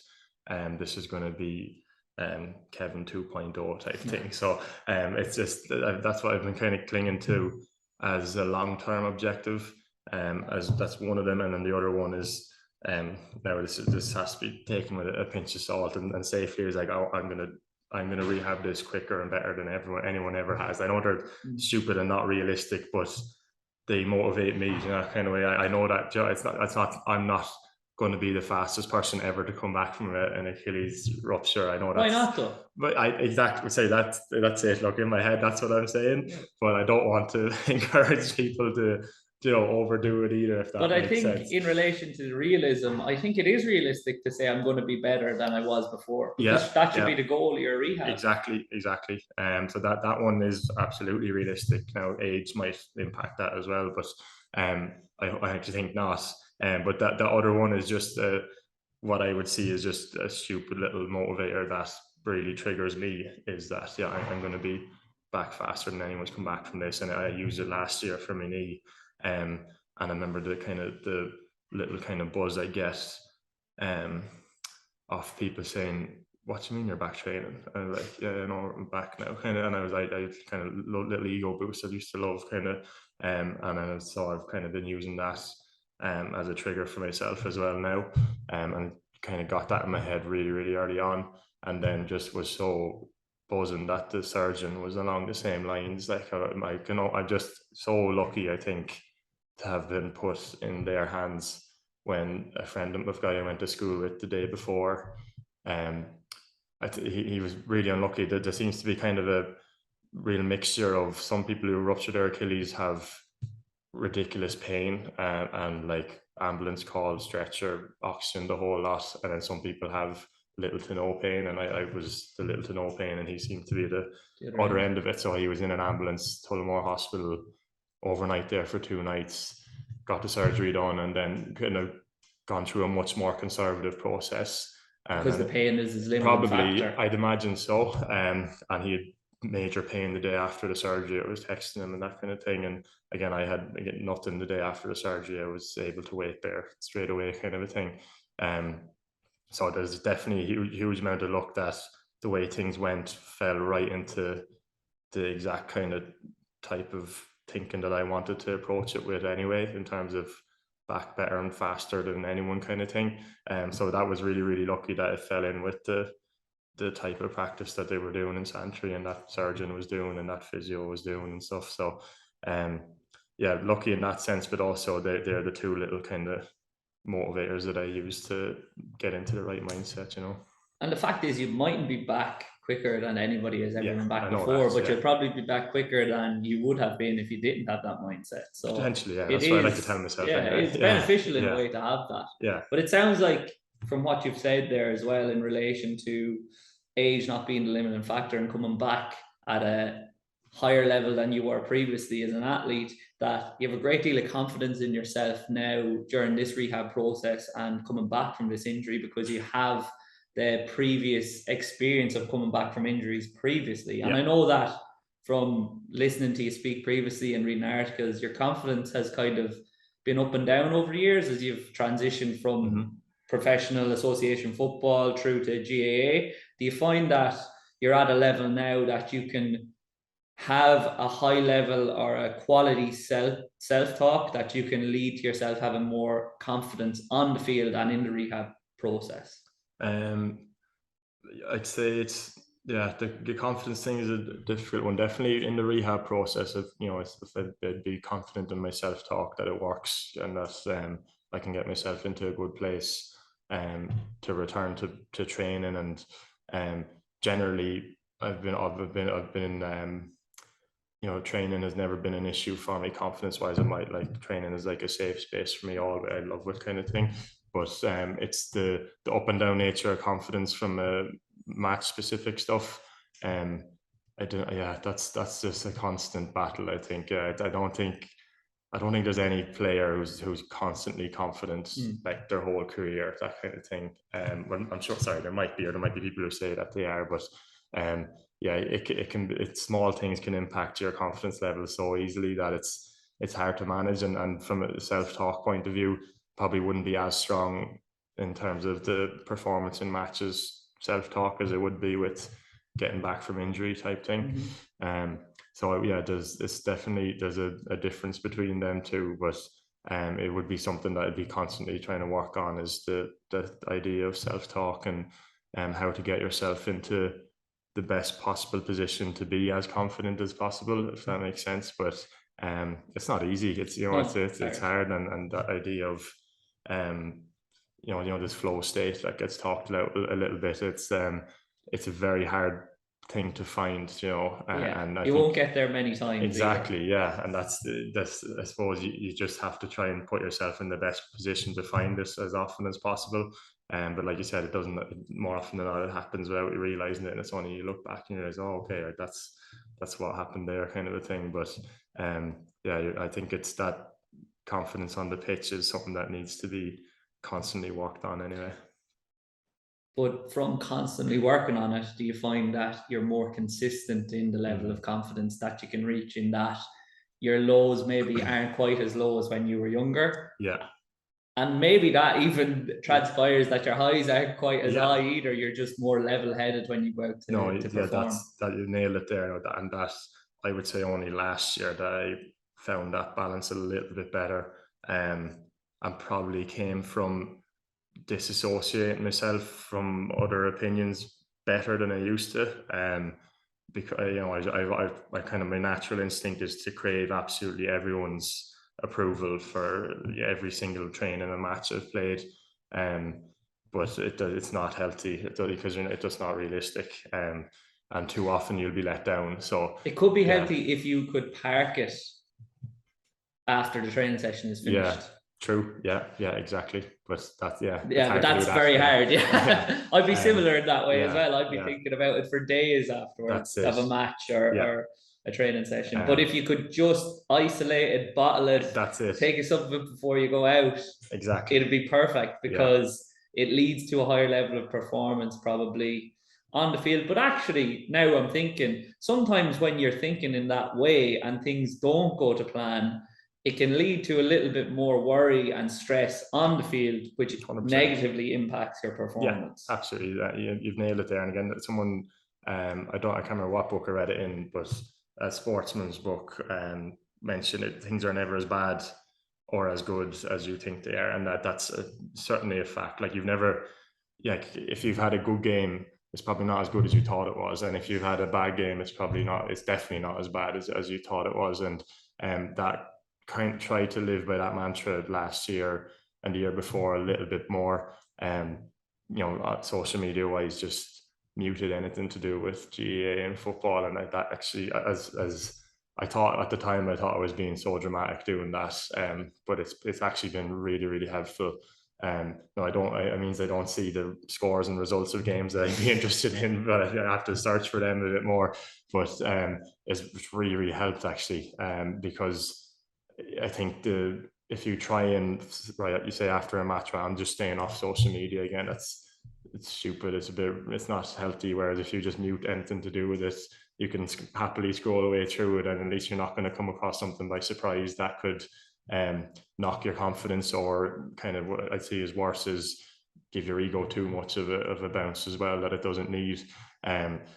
this is gonna be Kevin 2.0 type thing. So it's just that's what I've been kind of clinging to as a long-term objective, as that's one of them. And then the other one is, now this has to be taken with a pinch of salt, and safely is like, oh, I'm I'm going to rehab this quicker and better than anyone ever has. I know they're stupid and not realistic, but they motivate me, kind of way. I know that I'm not going to be the fastest person ever to come back from an Achilles rupture. I know that's, why not though? But I exactly say that's it. Look, in my head, that's what I'm saying. But I don't want to encourage people to overdo it either, if that But I makes think sense. in relation to the realism, I think it is realistic to say I'm going to be better than I was before. Because that should be the goal of your rehab. Exactly. So that one is absolutely realistic. Now, age might impact that as well, but I actually think not. But the other one is just what I would see is just a stupid little motivator that really triggers me, is that I'm going to be back faster than anyone's come back from this. And I used it last year for my knee. And I remember the little kind of buzz I get off people saying, "What do you mean you're back training?" And I'm like, "Yeah, no, I'm back now." And I was like, I kind of little ego boost I used to love, and so I've kind of been using that as a trigger for myself as well now, and kind of got that in my head really, really early on, and then just was so buzzing that the surgeon was along the same lines. Like, I'm just so lucky, I think, to have been put in their hands when a friend of guy I went to school with the day before, he was really unlucky. There seems to be kind of a real mixture of some people who rupture their Achilles have ridiculous pain and like ambulance call, stretcher, oxygen, the whole lot, and then some people have little to no pain, and I was the little to no pain, and he seemed to be the other end of it. So he was in an ambulance, Tullamore Hospital, overnight there for 2 nights, got the surgery done, and then kind of gone through a much more conservative process. Because the pain is his limiting probably factor. I'd imagine so. And he had major pain the day after the surgery. I was texting him and that kind of thing. And again, I had nothing the day after the surgery. I was able to wait there straight away, kind of a thing. So there's definitely a huge amount of luck that the way things went fell right into the exact kind of type of thinking that I wanted to approach it with anyway, in terms of back better and faster than anyone kind of thing. So that was really, really lucky that it fell in with the type of practice that they were doing in Santry, and that surgeon was doing, and that physio was doing and stuff. So lucky in that sense, but also they're the two little kind of motivators that I use to get into the right mindset, And the fact is, you mightn't be back quicker than anybody has ever been back before, but you'll probably be back quicker than you would have been if you didn't have that mindset. So potentially, that's what I like to tell myself. Anyway. It's beneficial in a way to have that. Yeah. But it sounds like, from what you've said there as well, in relation to age not being the limiting factor and coming back at a higher level than you were previously as an athlete, that you have a great deal of confidence in yourself now during this rehab process and coming back from this injury, because you have the previous experience of coming back from injuries previously. And I know that from listening to you speak previously and reading articles, your confidence has kind of been up and down over the years as you've transitioned from professional association football through to GAA. Do you find that you're at a level now that you can have a high level or a quality self-talk that you can lead to yourself having more confidence on the field and in the rehab process? I'd say it's the confidence thing is a difficult one. Definitely in the rehab process, if I'd be confident in my self-talk that it works and that I can get myself into a good place to return to training, and generally I've been training has never been an issue for me confidence wise. I might like training is like a safe space for me, all I love it kind of thing. But it's the up and down nature of confidence from match specific stuff. That's just a constant battle. I think I don't think there's any player who's constantly confident like their whole career, that kind of thing. I'm sure. Sorry, there might be people who say that they are, but small things can impact your confidence level so easily that it's hard to manage. And from a self-talk point of view, probably wouldn't be as strong in terms of the performance in matches self-talk as it would be with getting back from injury type thing. There's a difference between them two, but it would be something that I'd be constantly trying to work on, is the idea of self-talk and how to get yourself into the best possible position to be as confident as possible, if that makes sense. But it's not easy. It's it's hard, and that idea of this flow state that gets talked about a little bit. It's a very hard thing to find, and you won't get there many times. Exactly, either. Yeah, and that's I suppose you just have to try and put yourself in the best position to find this as often as possible. But like you said, it doesn't, more often than not, it happens without you realizing it, and it's only you look back and you realize, oh, okay, like that's what happened there, kind of a thing. But I think it's that confidence on the pitch is something that needs to be constantly worked on anyway. But from constantly working on it, do you find that you're more consistent in the level of confidence that you can reach, in that your lows maybe aren't quite as low as when you were younger? Yeah. And maybe that even transpires that your highs aren't quite as high either. You're just more level-headed when you go out to perform. That you nailed it there. And that, I would say, only last year that I found that balance a little bit better, and probably came from disassociating myself from other opinions better than I used to. Because I kind of, my natural instinct is to crave absolutely everyone's approval for every single training and match I've played, but it's not healthy, because it's just not realistic, and too often you'll be let down. So it could be healthy if you could park it after the training session is finished. True. Yeah, exactly. But that's but that's very hard. I'd be similar in that way as well. I'd be thinking about it for days afterwards of a match or a training session. But if you could just isolate it, bottle it, that's it. take a supplement before you go out. Exactly. It'd be perfect, because it leads to a higher level of performance probably on the field. But actually, now I'm thinking, sometimes when you're thinking in that way and things don't go to plan, it can lead to a little bit more worry and stress on the field, which 100%. Negatively impacts your performance. Yeah, absolutely. You've nailed it there. And again, someone, I can't remember what book I read it in, but a sportsman's book mentioned it. Things are never as bad or as good as you think they are, and that's certainly a fact. Like, you've never, if you've had a good game, it's probably not as good as you thought it was, and if you've had a bad game, it's definitely not as bad as you thought it was. And that kind of tried to live by that mantra last year and the year before a little bit more. Social media wise, just muted anything to do with GAA and football, and that actually, as I thought at the time, I thought I was being so dramatic doing that, but it's actually been really, really helpful. It means I don't see the scores and results of games that I'd be interested in, but I have to search for them a bit more. But it's really, really helped, actually, because I think if you try and, you say after a match, I'm just staying off social media again, it's stupid. It's not healthy. Whereas if you just mute anything to do with it, you can happily scroll away through it, and at least you're not going to come across something by surprise that could knock your confidence, or kind of what I'd see as worse is give your ego too much of a bounce as well that it doesn't need.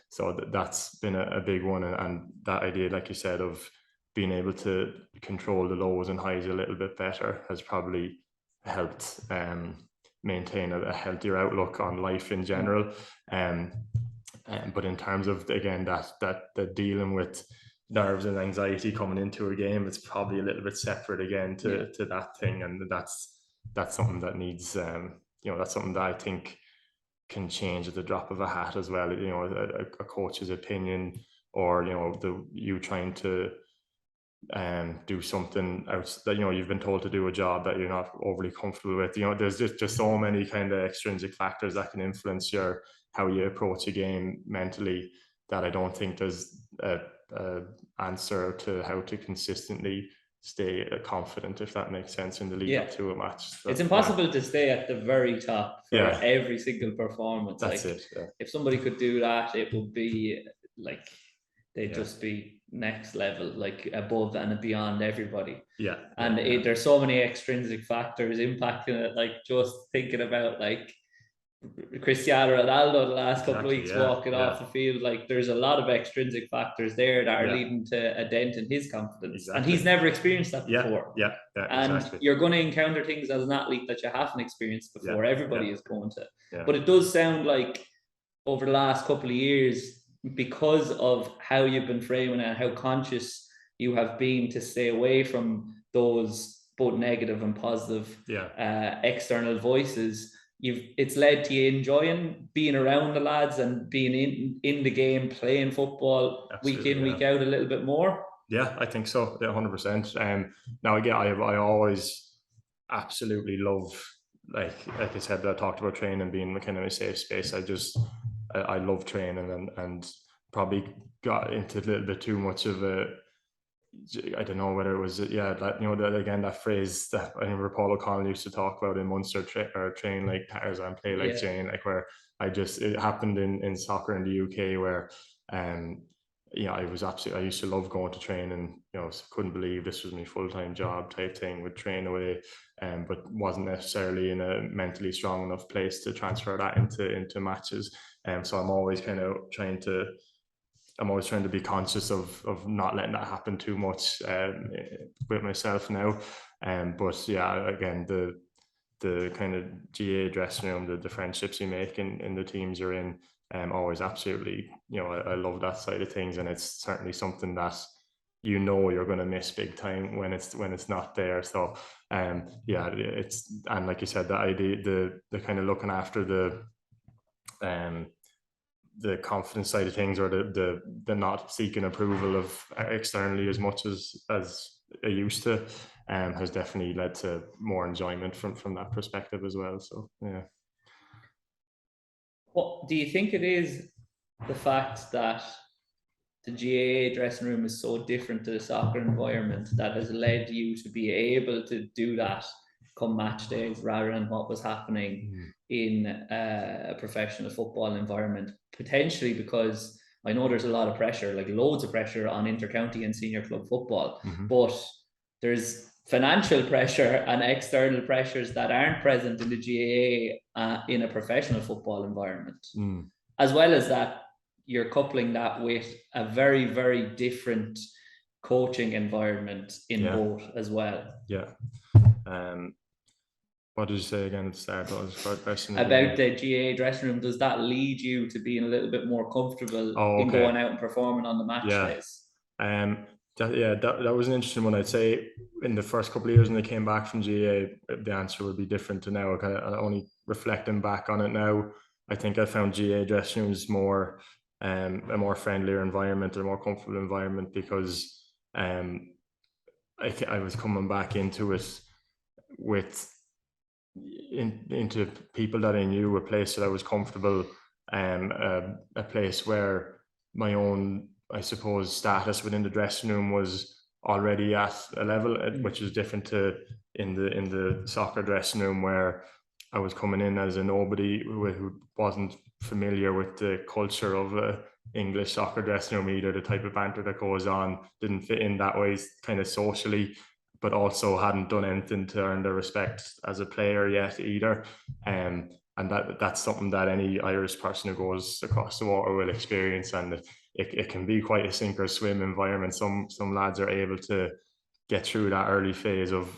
So that's been a big one, and that idea, like you said, of being able to control the lows and highs a little bit better has probably helped maintain a healthier outlook on life in general. But in terms of, again, that dealing with nerves and anxiety coming into a game, it's probably a little bit separate again to that thing, and that's something that needs that's something that I think can change at the drop of a hat as well. A coach's opinion, or you trying to do something else that you've been told to do, a job that you're not overly comfortable with. There's just so many kind of extrinsic factors that can influence how you approach a game mentally, that I don't think there's a answer to how to consistently stay confident, if that makes sense, in the lead up to a match. So, it's impossible to stay at the very top for every single performance. That's it. If somebody could do that, it would be like they'd just be next level, like above and beyond everybody. There's so many extrinsic factors impacting it, like just thinking about like Cristiano Ronaldo the last couple of weeks walking off the field, like there's a lot of extrinsic factors there that are leading to a dent in his confidence, and he's never experienced that before. And you're going to encounter things as an athlete that you haven't experienced before. Everybody is going to, but it does sound like over the last couple of years because of how you've been framing it and how conscious you have been to stay away from those both negative and positive external voices, it's led to you enjoying being around the lads and being in the game, playing football week in, week out a little bit more. Yeah, I think so. 100%. Now again, I always absolutely love, like I said, I talked about training being kind of a safe space. I love training and probably got into a little bit too much of a, I don't know whether it was, that, you know, that again, that phrase that I remember Paul O'Connell used to talk about in Munster, train like Tarzan, play like Jane, like where it happened in soccer in the UK where, I used to love going to train and, you know, couldn't believe this was my full-time job type thing, would train away, but wasn't necessarily in a mentally strong enough place to transfer that into matches. So I'm always trying to be conscious of not letting that happen too much with myself now. But yeah, again, the kind of GA dressing room, the friendships you make in the teams you're in, always absolutely, you know, I love that side of things, and it's certainly something that you know you're going to miss big time when it's not there. So it's, and like you said, the idea, the kind of looking after the confidence side of things, or the not seeking approval of externally as much as I used to, has definitely led to more enjoyment from that perspective as well. So yeah. What do you think it is, the fact that the GAA dressing room is so different to the soccer environment, that has led you to be able to do that come match days rather than what was happening in a professional football environment? Potentially because I know there's a lot of pressure, like loads of pressure on intercounty and senior club football, but there's financial pressure and external pressures that aren't present in the GAA in a professional football environment. As well as that, you're coupling that with a very, very different coaching environment in both as well. Yeah. What did you say again at the start? What was the question? About the GAA dressing room, does that lead you to being a little bit more comfortable in going out and performing on the match days? That was an interesting one. I'd say in the first couple of years when I came back from GAA, the answer would be different to now. Kind of only reflecting back on it now, I think I found GAA dressing rooms more a more friendlier environment, or more comfortable environment, because I was coming back into it into people that I knew, a place that I was comfortable, a place where my own, I suppose, status within the dressing room was already at a level which was different to in the soccer dressing room, where I was coming in as a nobody who wasn't familiar with the culture of a English soccer dressing room either. The type of banter that goes on didn't fit in that way, kind of socially, but also hadn't done anything to earn their respect as a player yet either. And that's something that any Irish person who goes across the water will experience, and it can be quite a sink or swim environment. Some lads are able to get through that early phase of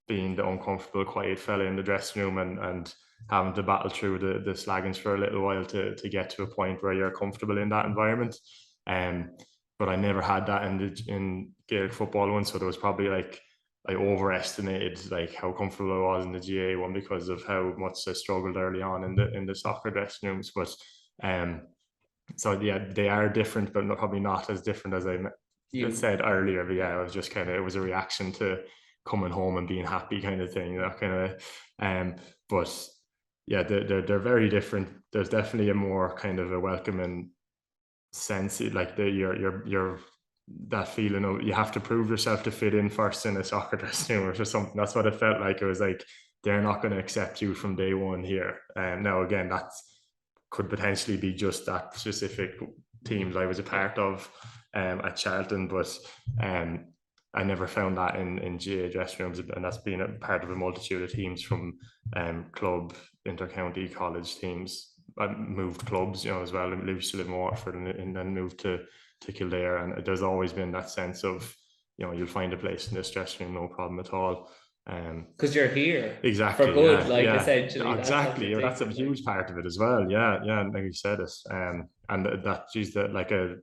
being the uncomfortable, quiet fella in the dressing room and having to battle through the slaggings for a little while to get to a point where you're comfortable in that environment. But I never had that in Gaelic football one, so there was probably like, I overestimated like how comfortable I was in the GA one because of how much I struggled early on in the soccer dressing rooms. But so yeah, they are different, but probably not as different as I said earlier. But yeah, it was just it was a reaction to coming home and being happy kind of thing, that kind of. But yeah, they're very different. There's definitely a more kind of a welcoming sense, like you're that feeling of you have to prove yourself to fit in first in a soccer dressing room or something. That's what it felt like. It was like they're not going to accept you from day one here. Now again, that could potentially be just that specific teams I was a part of at Charlton, but I never found that in GA dressing rooms, and that's been a part of a multitude of teams from club, intercounty, college teams. I moved clubs, as well. I used to live in Waterford and then moved to Kildare, and there's always been that sense of, you'll find a place in this dressing room, no problem at all. Because you're here Exactly, for good, yeah. essentially. Exactly. That's That's a huge part of it as well. Yeah, like you said it. And that, geez, that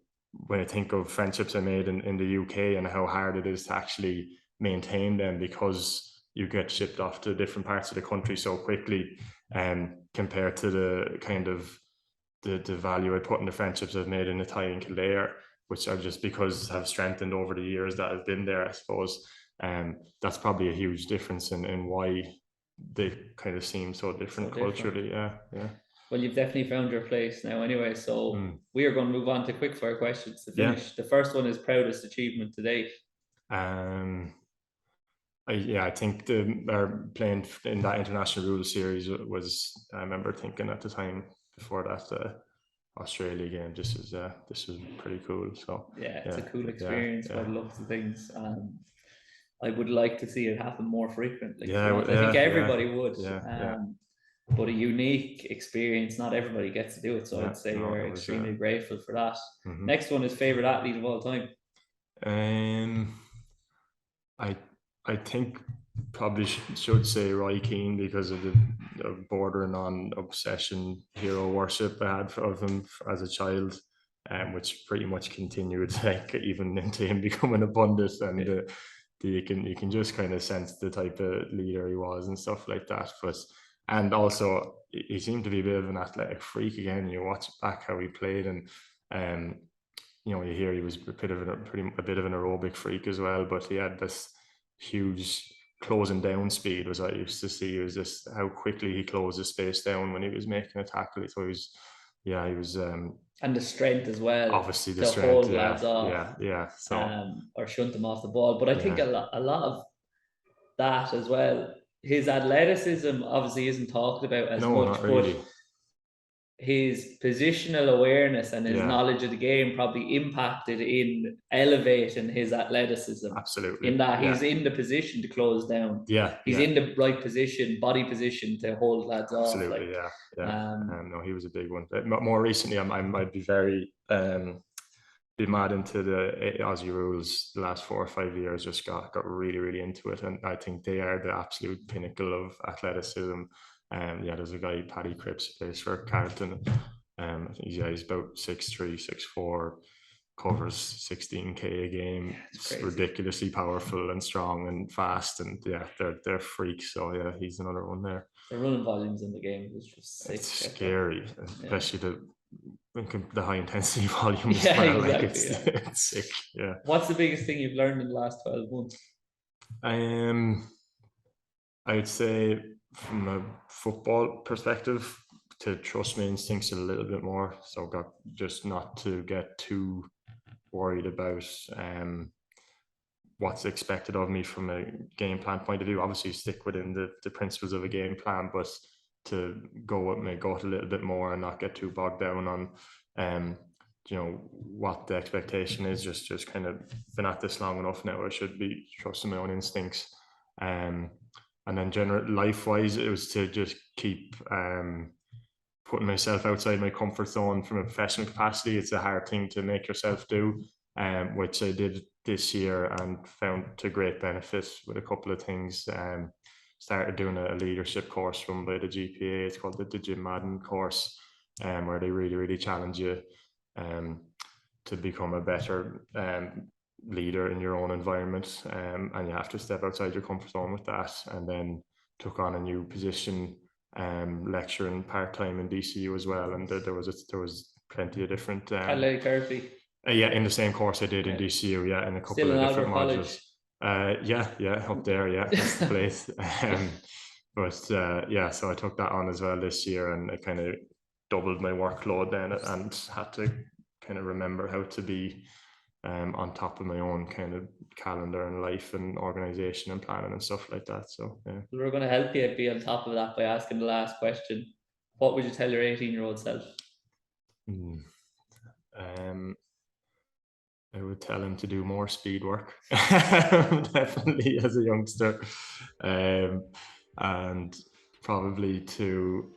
when I think of friendships I made in the UK and how hard it is to actually maintain them because you get shipped off to different parts of the country so quickly, compared to the kind of the value I put in the friendships I've made in the Tallaght and Kildare, which are just because have strengthened over the years that I've been there, I suppose. That's probably a huge difference in why they kind of seem so different culturally. Yeah. Well, you've definitely found your place now anyway. So we are going to move on to quickfire questions to finish. Yeah. The first one is proudest achievement to date. I think our playing in that international rules series was, I remember thinking at the time before that, Australia game, this was pretty cool. So it's a cool experience by the looks of things. I would like to see it happen more frequently. I think everybody would. But a unique experience, not everybody gets to do it. So I'd say you're extremely grateful for that. Next one is favorite athlete of all time. I think probably should say Roy Keane because of the bordering on obsession, hero worship I had of him as a child, which pretty much continued even into him becoming a pundit, and you can just kind of sense the type of leader he was and stuff like that. And also he seemed to be a bit of an athletic freak again. You watch back how he played, and you hear he was a bit of an aerobic freak as well, but he had this huge closing down speed was I used to see. It was just how quickly he closed the space down when he was making a tackle. So he was and the strength as well, obviously the to strength, hold lads off, so or shunt them off the ball. But I think a lot of that as well, his athleticism obviously isn't talked about as much, not really. but his positional awareness and his knowledge of the game probably impacted in elevating his athleticism. Absolutely. In that he's in the position to close down. He's in the right position, body position to hold lads off. Absolutely, no, he was a big one. More recently, I might be very be mad into the Aussie rules the last 4 or 5 years. Just got really, really into it, and I think they are the absolute pinnacle of athleticism. There's a guy, Paddy Cripps, plays for Charlton. I think he's about 6'3", 6'4", covers 16K a game. It's ridiculously powerful and strong and fast, and they're freaks. So he's another one there. The running volumes in the game is just sick. It's scary, especially the high intensity volume as well. Exactly, it's sick. Yeah. What's the biggest thing you've learned in the last 12 months? I would say from a football perspective, to trust my instincts a little bit more. So got just not to get too worried about what's expected of me from a game plan point of view. Obviously stick within the principles of a game plan, but to go with my gut a little bit more and not get too bogged down on what the expectation is. Just kind of been at this long enough now, I should be trusting my own instincts. And then general life-wise, it was to just keep putting myself outside my comfort zone from a professional capacity. It's a hard thing to make yourself do, which I did this year and found to great benefit with a couple of things. Started doing a leadership course run by the GPA. It's called the Jim Madden course, where they really, really challenge you to become a better leader in your own environment, and you have to step outside your comfort zone with that. And then took on a new position, lecturing part-time in DCU as well, and there was plenty of different athletic therapy. In the same course I did in DCU, in a couple of different modules. Up there, that's the place. So I took that on as well this year, and it kind of doubled my workload then, and had to kind of remember how to be on top of my own kind of calendar and life and organization and planning and stuff like that. So we're going to help you be on top of that by asking the last question. What would you tell your 18-year-old self? I would tell him to do more speed work, definitely as a youngster, and probably to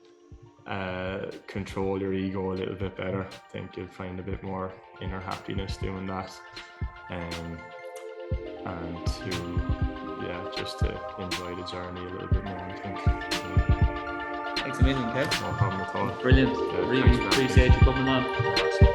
control your ego a little bit better. I think you'll find a bit more inner happiness doing that. and just to enjoy the journey a little bit more, I think. Thanks a million, Kev. No problem at all. Brilliant. Yeah, Really thanks for having me. appreciate you coming on. Awesome.